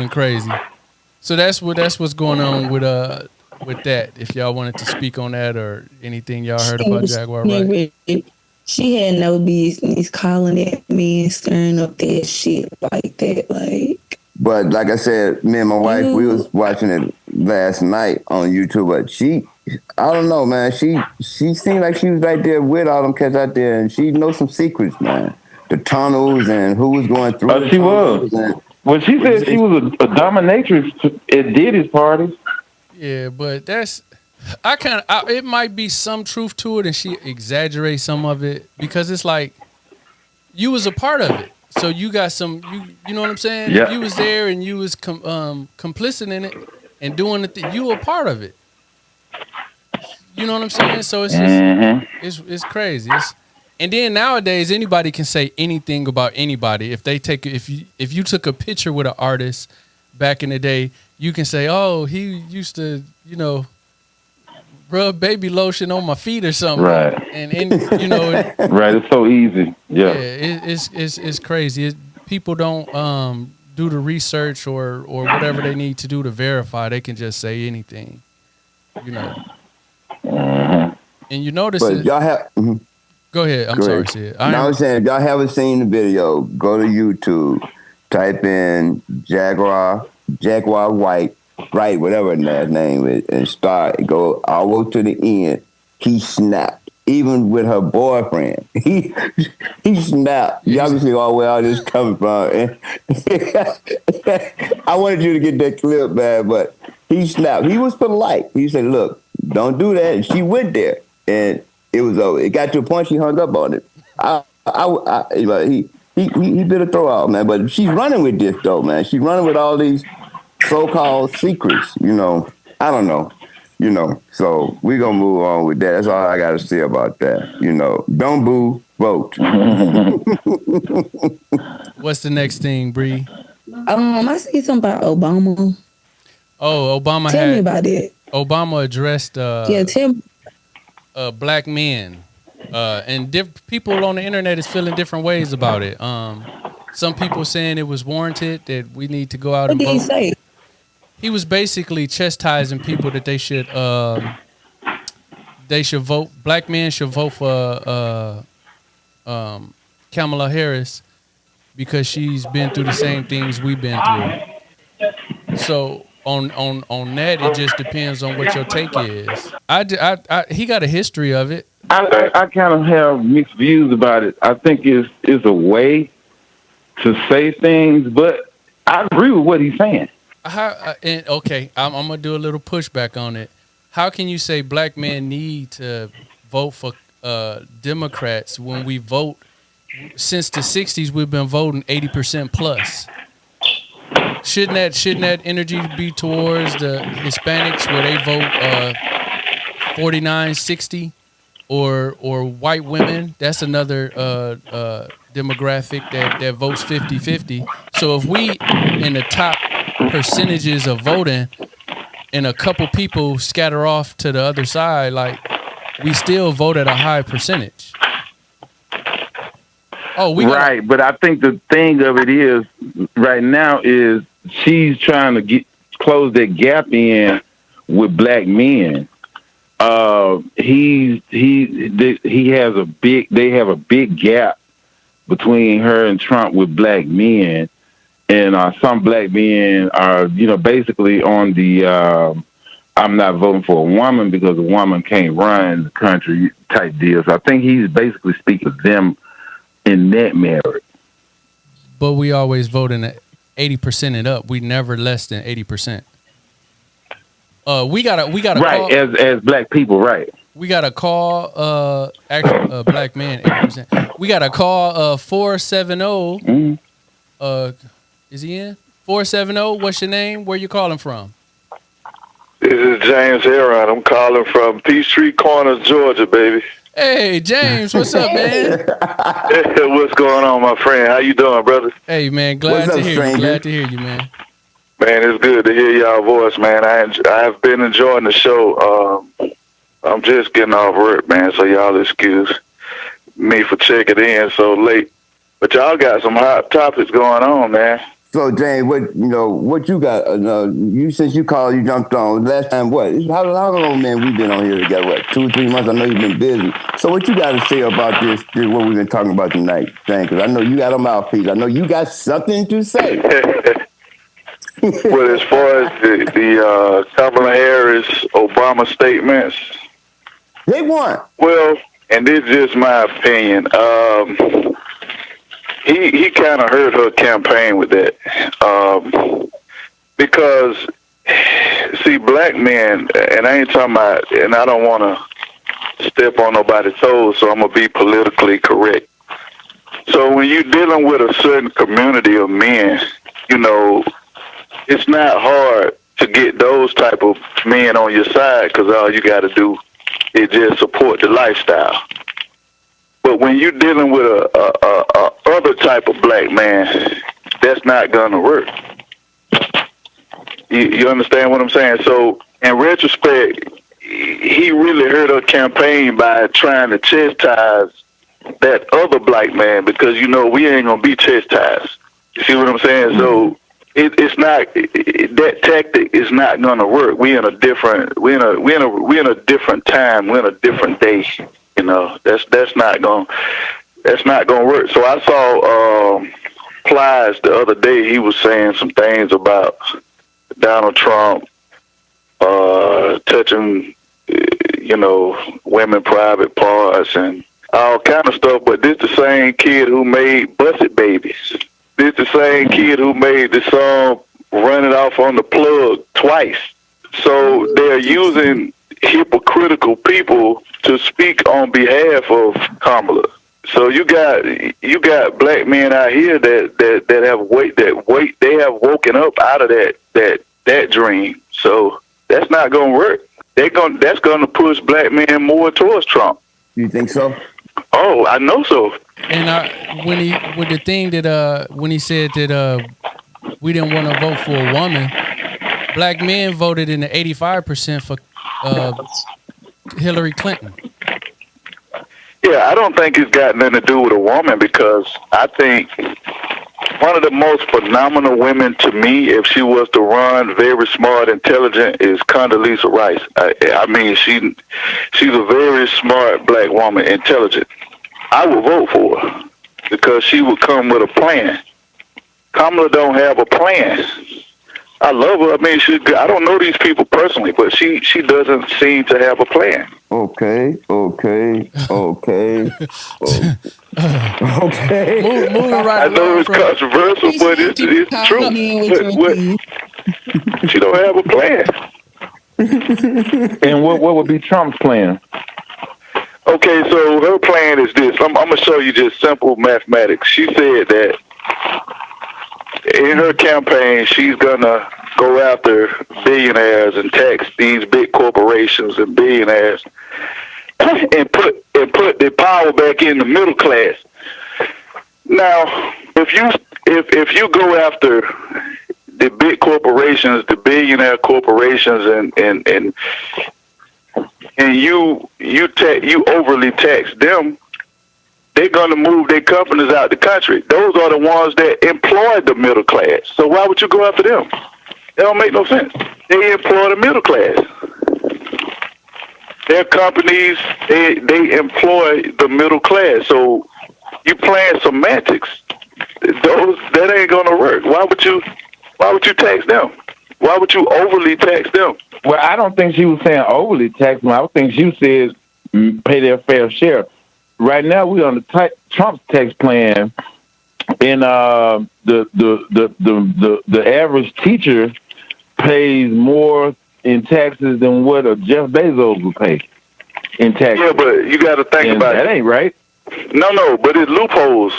crazy. So that's what's going on with that. If y'all wanted to speak on that or anything y'all heard about Jaguar, right? She had no business calling at me and stirring up that shit like that. Like, but like I said, me and my wife, we was watching it last night on YouTube. But I don't know, man. She seemed like she was right there with all them cats out there, and she knows some secrets, man. The tunnels and who was going through. She was. Well, she said she was a dominatrix at Diddy's parties. Yeah, but that's. It might be some truth to it, and she exaggerates some of it because it's like you was a part of it, so you got some. You know what I'm saying? Yeah. You was there, and you was complicit in it and doing the thing. You were a part of it. You know what I'm saying? So it's just it's crazy. And then nowadays anybody can say anything about anybody. If you took a picture with an artist back in the day, you can say, oh, he used to rub baby lotion on my feet or something. Right. And right, it's so easy. Yeah. It's crazy. People don't do the research or whatever they need to do to verify. They can just say anything. And you notice but y'all have Go ahead. I'm sorry, Sid. I was saying, if y'all haven't seen the video, go to YouTube, type in Jaguar Wright, whatever that name is, and go all the way to the end. He snapped. Even with her boyfriend, he snapped. Y'all can see where all this coming from. I wanted you to get that clip, man, but he snapped. He was polite. He said, look, don't do that. And she went there. And it was over. It got to a point she hung up on it. He bit a throw out, man. But she's running with this, though, man. She's running with all these so-called secrets, I don't know. So we're going to move on with that. That's all I got to say about that. Don't boo, vote. What's the next thing, Bri? I see something about Obama. Oh, Obama Tell me about it. Obama addressed tell me. Black men. And people on the internet is feeling different ways about it. Some people saying it was warranted, that we need to go out and vote. What did he say? He was basically chastising people that they should vote. Black men should vote for Kamala Harris because she's been through the same things we've been through. So on that, it just depends on what your take is. He got a history of it. I kind of have mixed views about it. I think it's a way to say things, but I agree with what he's saying. Okay, I'm gonna do a little pushback on it. How can you say black men need to vote for Democrats when we vote since the 60s? We've been voting 80% plus. Shouldn't that energy be towards the Hispanics where they vote 49-60, or white women? That's another demographic that votes 50-50. So if we in the top percentages of voting and a couple people scatter off to the other side, like, we still vote at a high percentage. Right, but I think the thing of it is right now is she's trying to close that gap in with black men. They have a big gap between her and Trump with black men, and some black men are basically on the I'm not voting for a woman because a woman can't run the country type deal. So I think he's basically speaking to them in that merit. But we always vote in 80% and up. We never less than 80%. We got right, call, as black people, right? We got to call actually black man 80%. We got to call 470. Is he in? 470. What's your name? Where you calling from? This is James Heron. I'm calling from Peachtree Corners, Georgia, baby. Hey, James, what's up, man? What's going on, my friend? How you doing, brother? Hey, man, glad to hear you. Glad to hear you, man. Man, it's good to hear y'all voice, man. I've been enjoying the show. I'm just getting off work, man, so y'all excuse me for checking in so late. But y'all got some hot topics going on, man. So, James, what you got? You since you called, you jumped on last time. What? How long, man? We've been on here together. What? 2 or 3 months? I know you've been busy. So, what you got to say about this? What we've been talking about tonight? Because I know you got a mouthpiece. I know you got something to say. Well, as far as the Kamala Harris Obama statements, they won. Well, and this is just my opinion. He kind of hurt her campaign with that, because see, black men, and I ain't talking about, and I don't want to step on nobody's toes, so I'm gonna be politically correct. So when you're dealing with a certain community of men, it's not hard to get those type of men on your side, because all you got to do is just support the lifestyle. But when you're dealing with a other type of black man, that's not gonna work. You understand what I'm saying? So in retrospect, he really hurt her campaign by trying to chastise that other black man, because we ain't gonna be chastised. You see what I'm saying? Mm-hmm. So it's not, that tactic is not gonna work. We're in a different time. We're in a different day. That's not gonna work. So I saw Plies the other day. He was saying some things about Donald Trump touching, women private parts and all kind of stuff. But this the same kid who made Busted Babies. This the same kid who made the song "Run It Off on the Plug" twice. So they're using hypocritical people to speak on behalf of Kamala. So you got black men out here that they have woken up out of that dream. So that's not gonna work. That's gonna push black men more towards Trump. You think so? Oh, I know so. And when he said that we didn't want to vote for a woman, black men voted in the 85% for Hillary Clinton. Yeah, I don't think it's got nothing to do with a woman, because I think one of the most phenomenal women to me, if she was to run, very smart, intelligent, is Condoleezza Rice. I mean, she's a very smart black woman, intelligent. I would vote for her because she would come with a plan. Kamala don't have a plan. I love her. I mean, I don't know these people personally, but she doesn't seem to have a plan. Okay. Moving right I know it's controversial, but it's true. But she don't have a plan. And what would be Trump's plan? Okay, so her plan is this. I'm going to show you just simple mathematics. She said that in her campaign, she's going to go after billionaires and tax these big corporations and billionaires and put the power back in the middle class. Now, if you go after the big corporations, the billionaire corporations, and you overly tax them, they're going to move their companies out the country. Those are the ones that employ the middle class. So why would you go after them? That don't make no sense. They employ the middle class. Their companies, they employ the middle class. So you playing semantics. That ain't gonna work. Why would you tax them? Why would you overly tax them? Well, I don't think she was saying overly tax them. I think she said pay their fair share. Right now, we're on the Trump's tax plan, and the average teacher pays more in taxes than what a Jeff Bezos would pay in taxes. Yeah, but you got to think about that. Ain't right. No, but it's loopholes.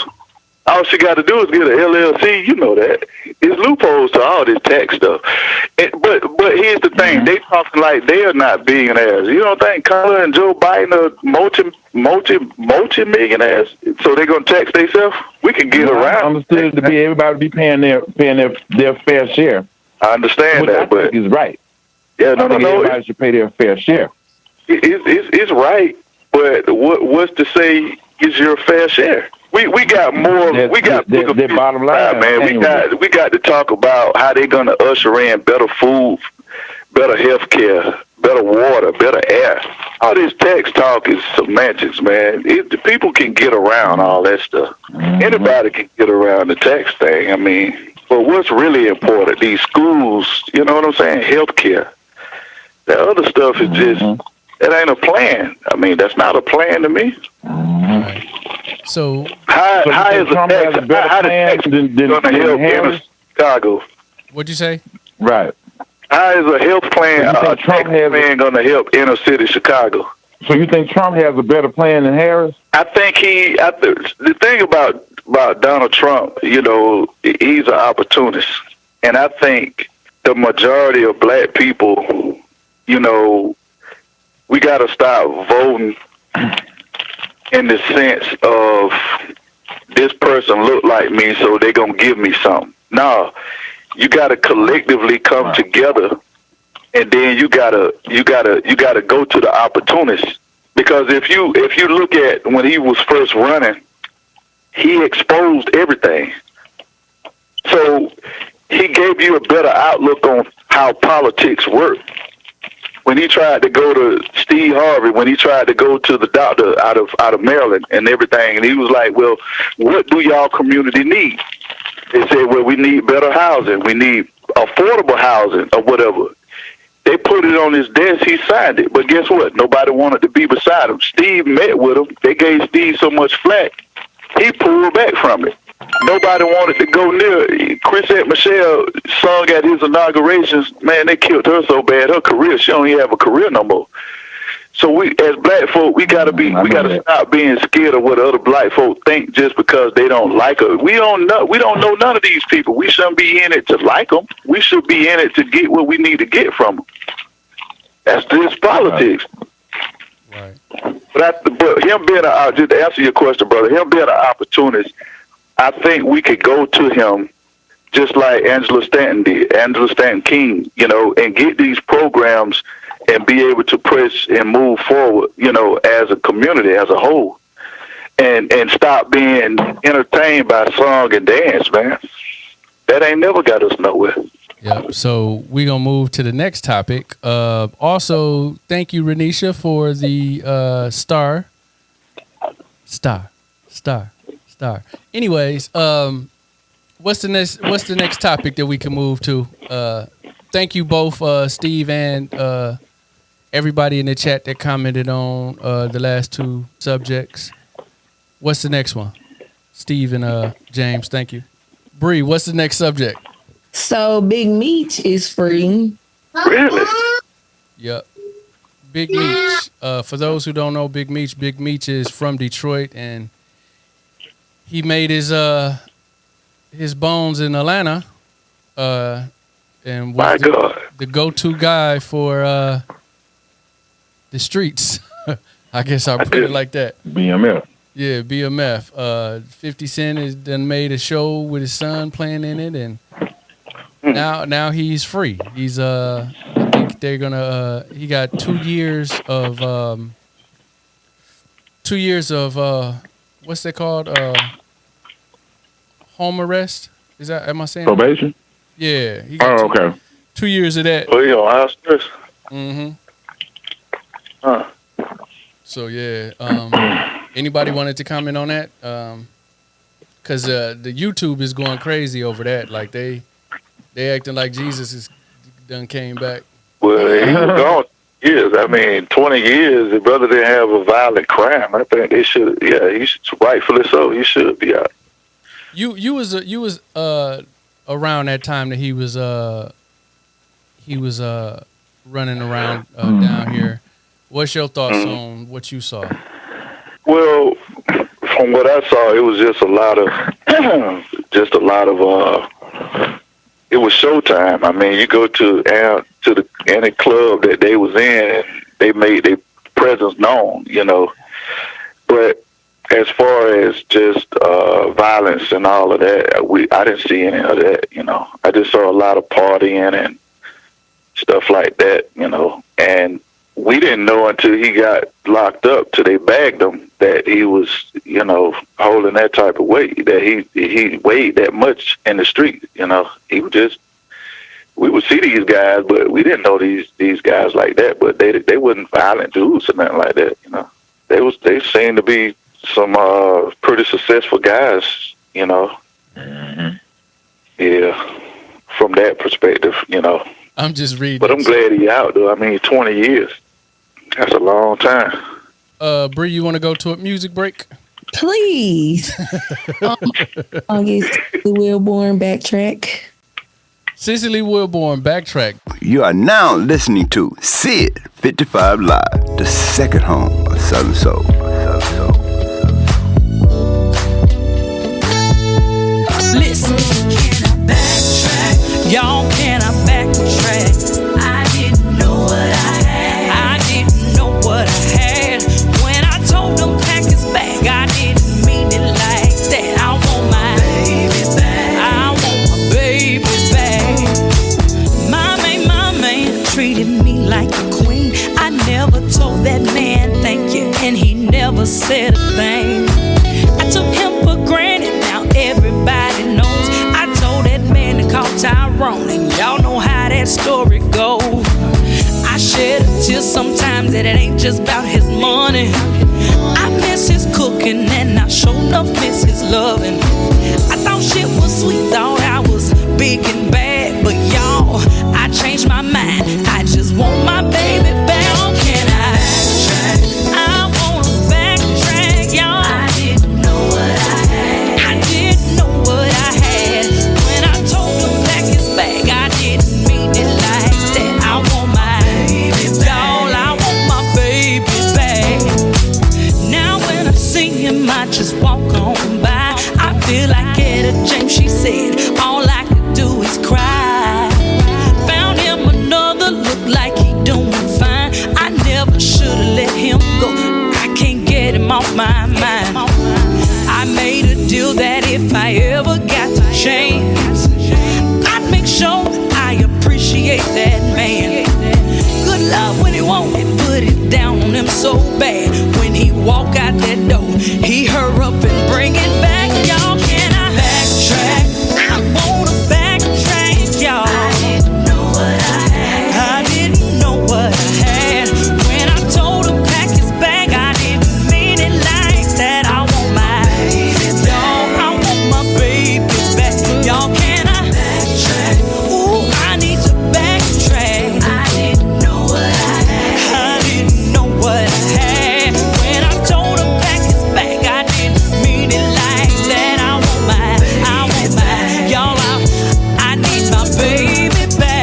All she got to do is get an LLC. You know that. It's loopholes to all this tax stuff. But here's the thing. They talking like they are not billionaires. You don't think Kamala and Joe Biden are multi-millionaires, so they're gonna tax themselves. We can get around. I understood to be everybody be paying their fair share. I understand Which that, I but think is right. Yeah, no. Everybody should pay their fair share. It's right, but what's to say is your fair share? We got more. We got their bottom line, man. We got to talk about how they're gonna usher in better food, better health care, better water, better air. All this tax talk is semantics, man. The people can get around all that stuff. Anybody can get around the tax thing. I mean, but what's really important? These schools, you know what I'm saying? Health care. The other stuff is just it ain't a plan. I mean, that's not a plan to me. Right. So how is Trump has a better plan than Harris? Chicago? What'd you say? Right. How is a health plan, plan going to help inner city Chicago? So you think Trump has a better plan than Harris? I think the thing about Donald Trump, you know, he's an opportunist. And I think the majority of black people, you know, we got to stop voting in the sense of this person look like me, so they're going to give me something. No, you got to collectively come together, and then you gotta go to the opportunists. Because if you look at when he was first running, he exposed everything. So he gave you a better outlook on how politics work. When he tried to go to Steve Harvey, when he tried to go to the doctor out of Maryland and everything, and he was like, well, what do y'all community need? They said, well, we need better housing. We need affordable housing or whatever. They put it on his desk. He signed it. But guess what? Nobody wanted to be beside him. Steve met with him. They gave Steve so much flack, he pulled back from it. Nobody wanted to go near. Chrisette Michelle sung at his inaugurations. Man, they killed her so bad. Her career, she don't even have a career no more. So we, as black folk, we gotta stop being scared of what other black folk think just because they don't like us. We don't know none of these people. We shouldn't be in it to like them. We should be in it to get what we need to get from them. That's just politics. Right. But him being just to answer your question, brother, him being an opportunist, I think we could go to him just like Angela Stanton did, Angela Stanton King, you know, and get these programs and be able to press and move forward, you know, as a community, as a whole, and stop being entertained by song and dance, man. That ain't never got us nowhere. Yep. So we're going to move to the next topic. Also, thank you, Renisha, for the star. Anyways, what's the next topic that we can move to? Thank you both, Steve and everybody in the chat that commented on the last two subjects. What's the next one? Steve and James, thank you. Bri, what's the next subject? So Big Meech is free. Really? Yep. Big Meech. For those who don't know Big Meech is from Detroit, and he made his bones in Atlanta, and was the go-to guy for the streets. I guess I'll put it like that. BMF. Yeah, BMF. 50 Cent has done made a show with his son playing in it, and now he's free. He's I think they're gonna he got 2 years of what's that called? Home arrest? Is that, am I saying probation? Yeah. He got okay. 2 years of that. Oh, you on house arrest? Mm-hmm. Huh. So yeah. Anybody wanted to comment on that? Cause the YouTube is going crazy over that. Like they acting like Jesus is done came back. Well, he was gone years. I mean, 20 years. The brother didn't have a violent crime. I think they should. Yeah, he should, rightfully so. He should be out. You was around that time that he was running around down here. What's your thoughts on what you saw? Well, from what I saw, it was just a lot of it was showtime. I mean, you go to any club that they was in, and they made their presence known, you know. But as far as just violence and all of that, I didn't see any of that. You know, I just saw a lot of partying and stuff like that. You know, and we didn't know until he got locked up, till they bagged him, that he was, you know, holding that type of weight, that he weighed that much in the street. You know, he was just. We would see these guys, but we didn't know these guys like that. But they wasn't violent dudes or nothing like that. You know, they seemed to be some pretty successful guys. You know, yeah. From that perspective, you know. I'm just reading. But I'm glad he's out though. I mean, 20 years. That's a long time. Bri, you want to go to a music break? Please. I'll get the Wilborn backtrack. Cicely Wilborn, backtrack. You are now listening to Sid55 Live, the second home of Southern Soul. Listen, can I backtrack? Y'all, can I backtrack? I didn't know what I had. I didn't know what I had. When I told him pack his bag, I didn't mean it like that. I want my baby back. I want my baby back. My man treated me like a queen. I never told that man thank you, and he never said a thing. I took him for granted, now everybody knows. I told that man to call Tyrone, and y'all know how that story goes. I shed a tear sometimes that it ain't just about his money. I miss his cooking, and I sure enough miss his loving. I thought shit was sweet, thought I was big and bad, but y'all, I changed my mind. I just want my baby back. Can I backtrack? I wanna backtrack, y'all. I didn't know what I had. I didn't know what I had. When I told him pack his bag, I didn't mean it like that. I want my baby back. Y'all, I want my baby back. Now when I see him, I just walk on by. I feel like Etta James, she said, all I could do is cry. Found him another, look like he doing fine. I never should've let him go. I can't get him off my mind. I made a deal that if I ever got the chance, I'd make sure I appreciate that man. Good love when he want it, put it down on him so bad. When he walk out that door, he hurry up and bring it back. Y'all, can I backtrack? I wanna backtrack, y'all. I didn't know what I had. I didn't know what I had. When I told him pack his bag, I didn't mean it like that. I want my baby back. Y'all, I want my baby back. Y'all, can I backtrack? Ooh, I need to backtrack. I didn't know what I had. I didn't know what I had. When I told him pack his bag, I didn't mean it like that. I want my, y'all, I need my baby back.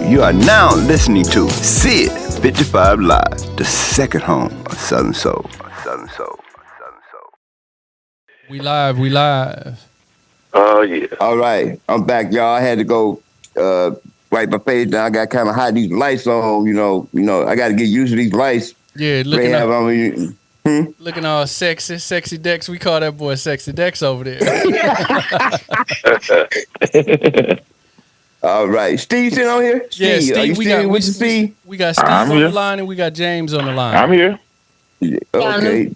You are now listening to Sid55 Live, the second home of Southern Soul. We live. Oh, yeah. All right, I'm back, y'all. I had to go wipe my face down. I got kind of hot. These lights on, you know. I got to get used to these lights. Yeah, looking all sexy Dex. We call that boy Sexy Dex over there. All right, Steve sitting on here. Yeah, Steve. We got Steve Steve on the line and we got James on the line. I'm here. Okay.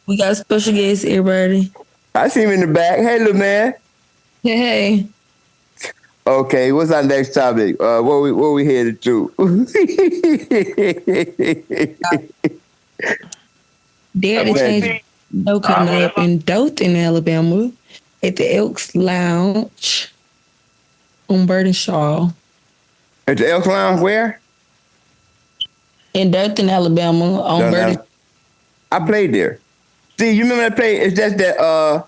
We got special guests, everybody. I see him in the back. Hey, little man. Hey. Okay, what's our next topic? What we headed to? Dare to Change show coming up in Dothan, Alabama, at the Elks Lounge on Burtonshaw. At the Elks Lounge, where? In Dothan, Alabama, on Burtonshaw. I played there. See, you remember that play? It's just that.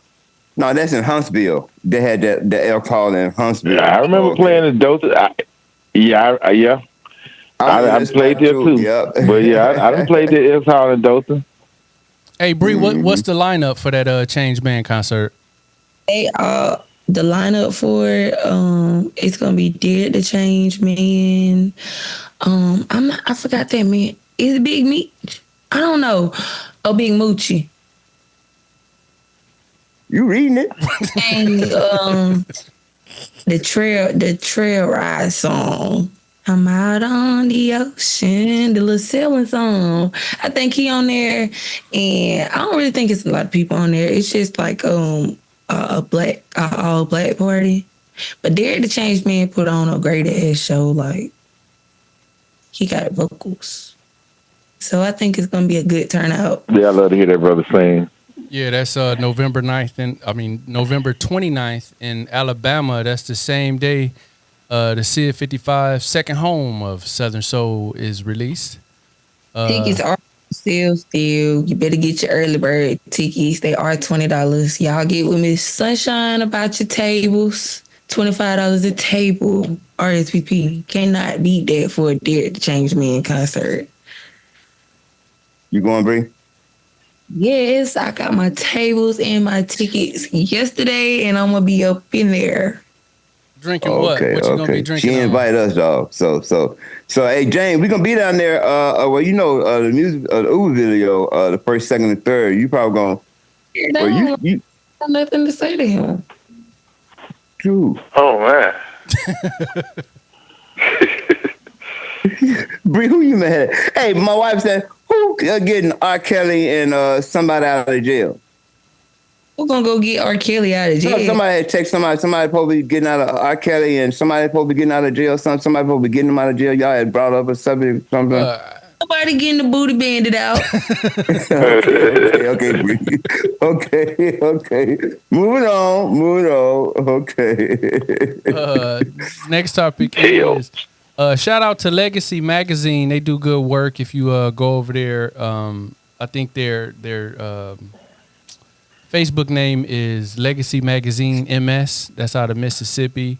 No, that's in Huntsville. They had the Elk Hall in Huntsville. Yeah, I remember playing in Dothan. I played there too. Yep. But yeah, I done played the Elk Hall in Dothan. Hey, Bri, what's the lineup for that Change Band concert? The lineup for it, it's gonna be Dare to Change Man. I forgot that man. Is it Big Meech? I don't know. Oh, Big Moochie. You reading it? And the trail ride song. I'm out on the ocean, the little sailing song. I think he on there, and I don't really think it's a lot of people on there. It's just like a all black party. But Dare to Change Man put on a great ass show. Like, he got vocals, so I think it's gonna be a good turnout. Yeah, I love to hear that brother sing. Yeah, that's November 29th in Alabama. That's the same day the Sid55 second home of Southern Soul is released. Tickets are still. You better get your early bird tickets. They are $20. Y'all get with Miss Sunshine about your tables. $25 a table. RSVP. Cannot beat that for a Dare to Change Man concert. You going, Bri? Yes, I got my tables and my tickets yesterday, and I'm gonna be up in there. Drinking what? What you gonna be drinking? She invited us, dog. So, hey, James, we gonna be down there. The music, the Uber video, the first, second, and third. You probably gonna. You got nothing to say to him. Dude. Oh man. Bri, who you mad at? Hey, my wife said, who getting R. Kelly and somebody out of jail? Who gonna go get R. Kelly out of jail? Somebody had text somebody supposed to be getting out of R. Kelly and somebody supposed to be getting out of jail. Somebody supposed to be getting him out of jail. Y'all had brought up a subject, something. Nobody getting the booty banded out. Okay, Bri. Okay. Moving on. Okay. Next topic is shout out to Legacy Magazine. They do good work. If you go over there, I think their Facebook name is Legacy Magazine MS. That's out of Mississippi.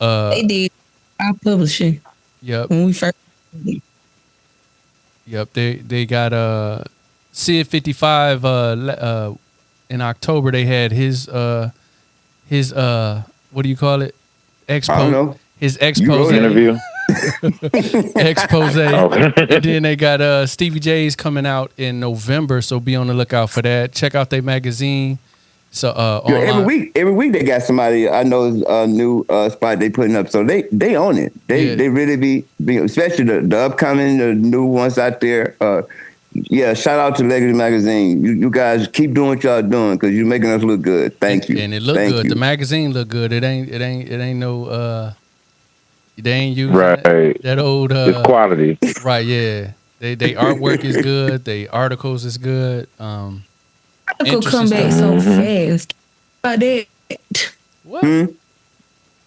They did our publishing. Yep. When we first. Yep. They got Sid55 in October. They had his what do you call it? Expo. I don't know. His expose interview. Expose. And then they got Stevie J's coming out in November, so be on the lookout for that. Check out their magazine. So every week they got somebody I know is a new spot they putting up. So they own it. They really be especially the upcoming the new ones out there. Shout out to Legacy Magazine. You guys keep doing what y'all doing because you're making us look good. Thank you. And it look good. The magazine look good. It ain't no they ain't using that old it's quality. Right, yeah. They artwork is good, they articles is good. Article come back so fast. About that. What?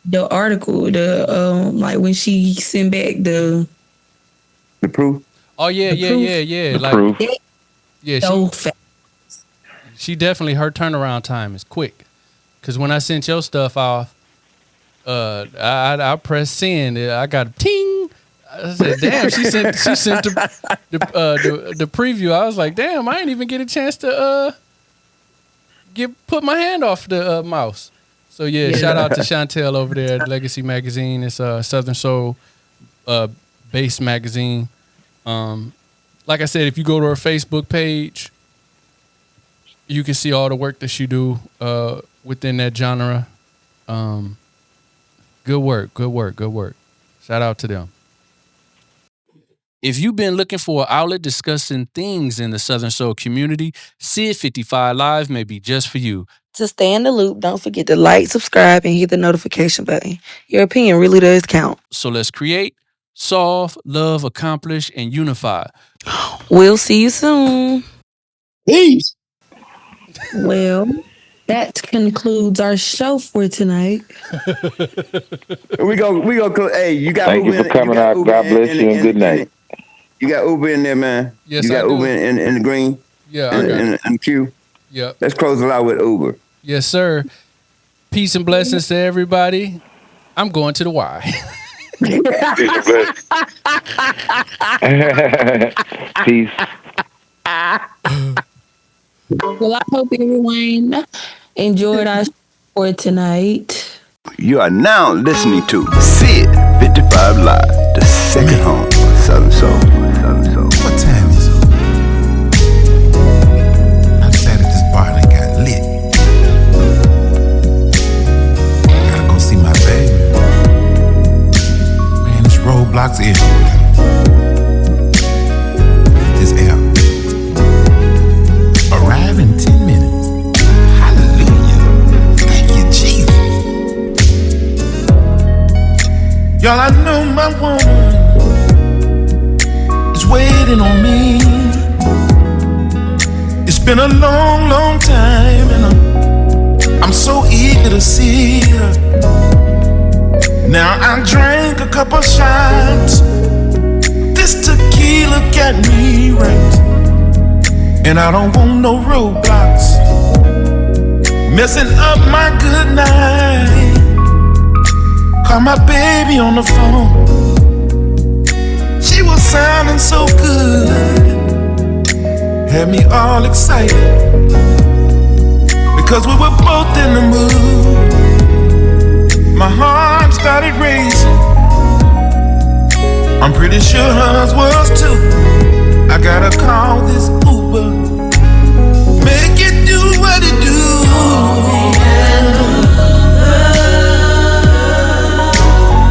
The article, like when she sent back the proof. Oh yeah. Like proof. Yeah, so fast. She definitely, her turnaround time is quick. Cause when I sent your stuff off, I pressed send. I got a ting. I said, "Damn!" She sent the preview. I was like, "Damn!" I didn't even get a chance to put my hand off the mouse. So yeah, shout out to Chantel over there at Legacy Magazine. It's a Southern Soul based magazine. Like I said, if you go to her Facebook page, you can see all the work that she do within that genre. Good work. Shout out to them. If you've been looking for an outlet discussing things in the Southern Soul community, Sid55 Live may be just for you. To stay in the loop, don't forget to like, subscribe, and hit the notification button. Your opinion really does count. So let's create, solve, love, accomplish, and unify. We'll see you soon. Peace. Well, that concludes our show for tonight. We go. Hey, you got Thank Uber you for coming out. God bless you and good night. You got Uber in there, man. Yes, you got I do. Uber in the green. Yeah, I got it. In the queue. Yep. Let's close it out with Uber. Yes, sir. Peace and blessings to everybody. I'm going to the Y. Peace and Peace. Well, I hope everyone enjoyed our show for tonight. You are now listening to Sid55 Live, the second home of Southern Soul. What time is it? I sat at this bar and it got lit. Gotta go see my baby. Man, this roadblocks everywhere. This app. Arrive in 10 minutes. Hallelujah. Thank you, Jesus. Y'all, I know my woman is waiting on me. It's been a long, long time, and I'm so eager to see her. Now I drank a couple shots. This tequila got me right, and I don't want no roadblocks messing up my good night. Call my baby on the phone. She was sounding so good, had me all excited, because we were both in the mood. My heart started racing. I'm pretty sure hers was too. I gotta call this Uber, make it do what it do.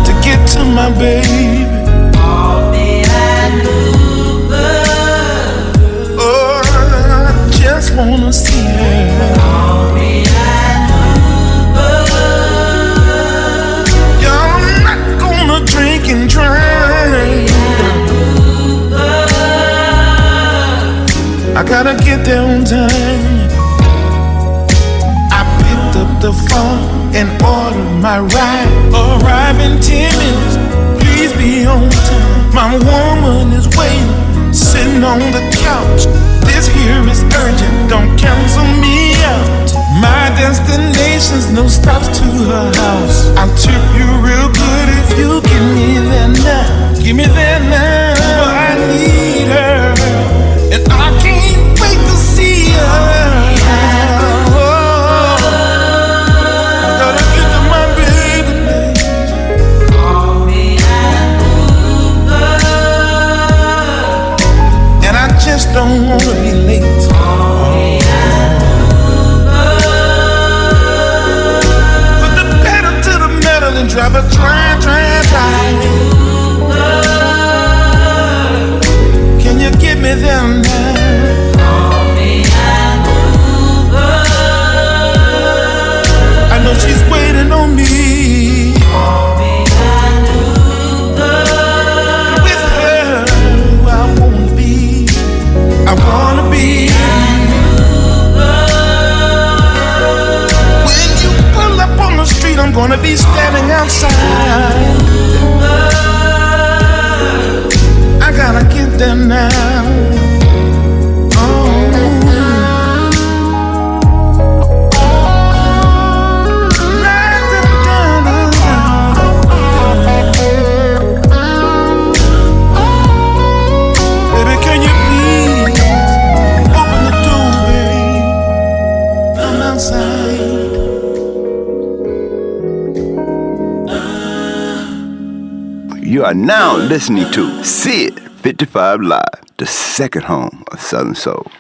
To get to my baby. Oh, I just wanna see her. Y'all, I'm not gonna drink and drive. I gotta get there on time. I picked up the phone and ordered my ride. Arrive in 10 minutes, please be on time. My woman is waiting, sitting on the couch. This here is urgent, don't cancel me out. My destination's no stops to her house. I'll tip you real good if you give me there now. Give me there now, I need her, and I can't wait to see her. Gotta get to my baby. And I just don't wanna be late. Put the pedal to the metal and drive a try. Can you get me there now? I know she's waiting on me. With her, I wanna be. I wanna be. When you pull up on the street, I'm gonna be standing outside. I gotta get there now. You are now listening to Sid55 Live, the second home of Southern Soul.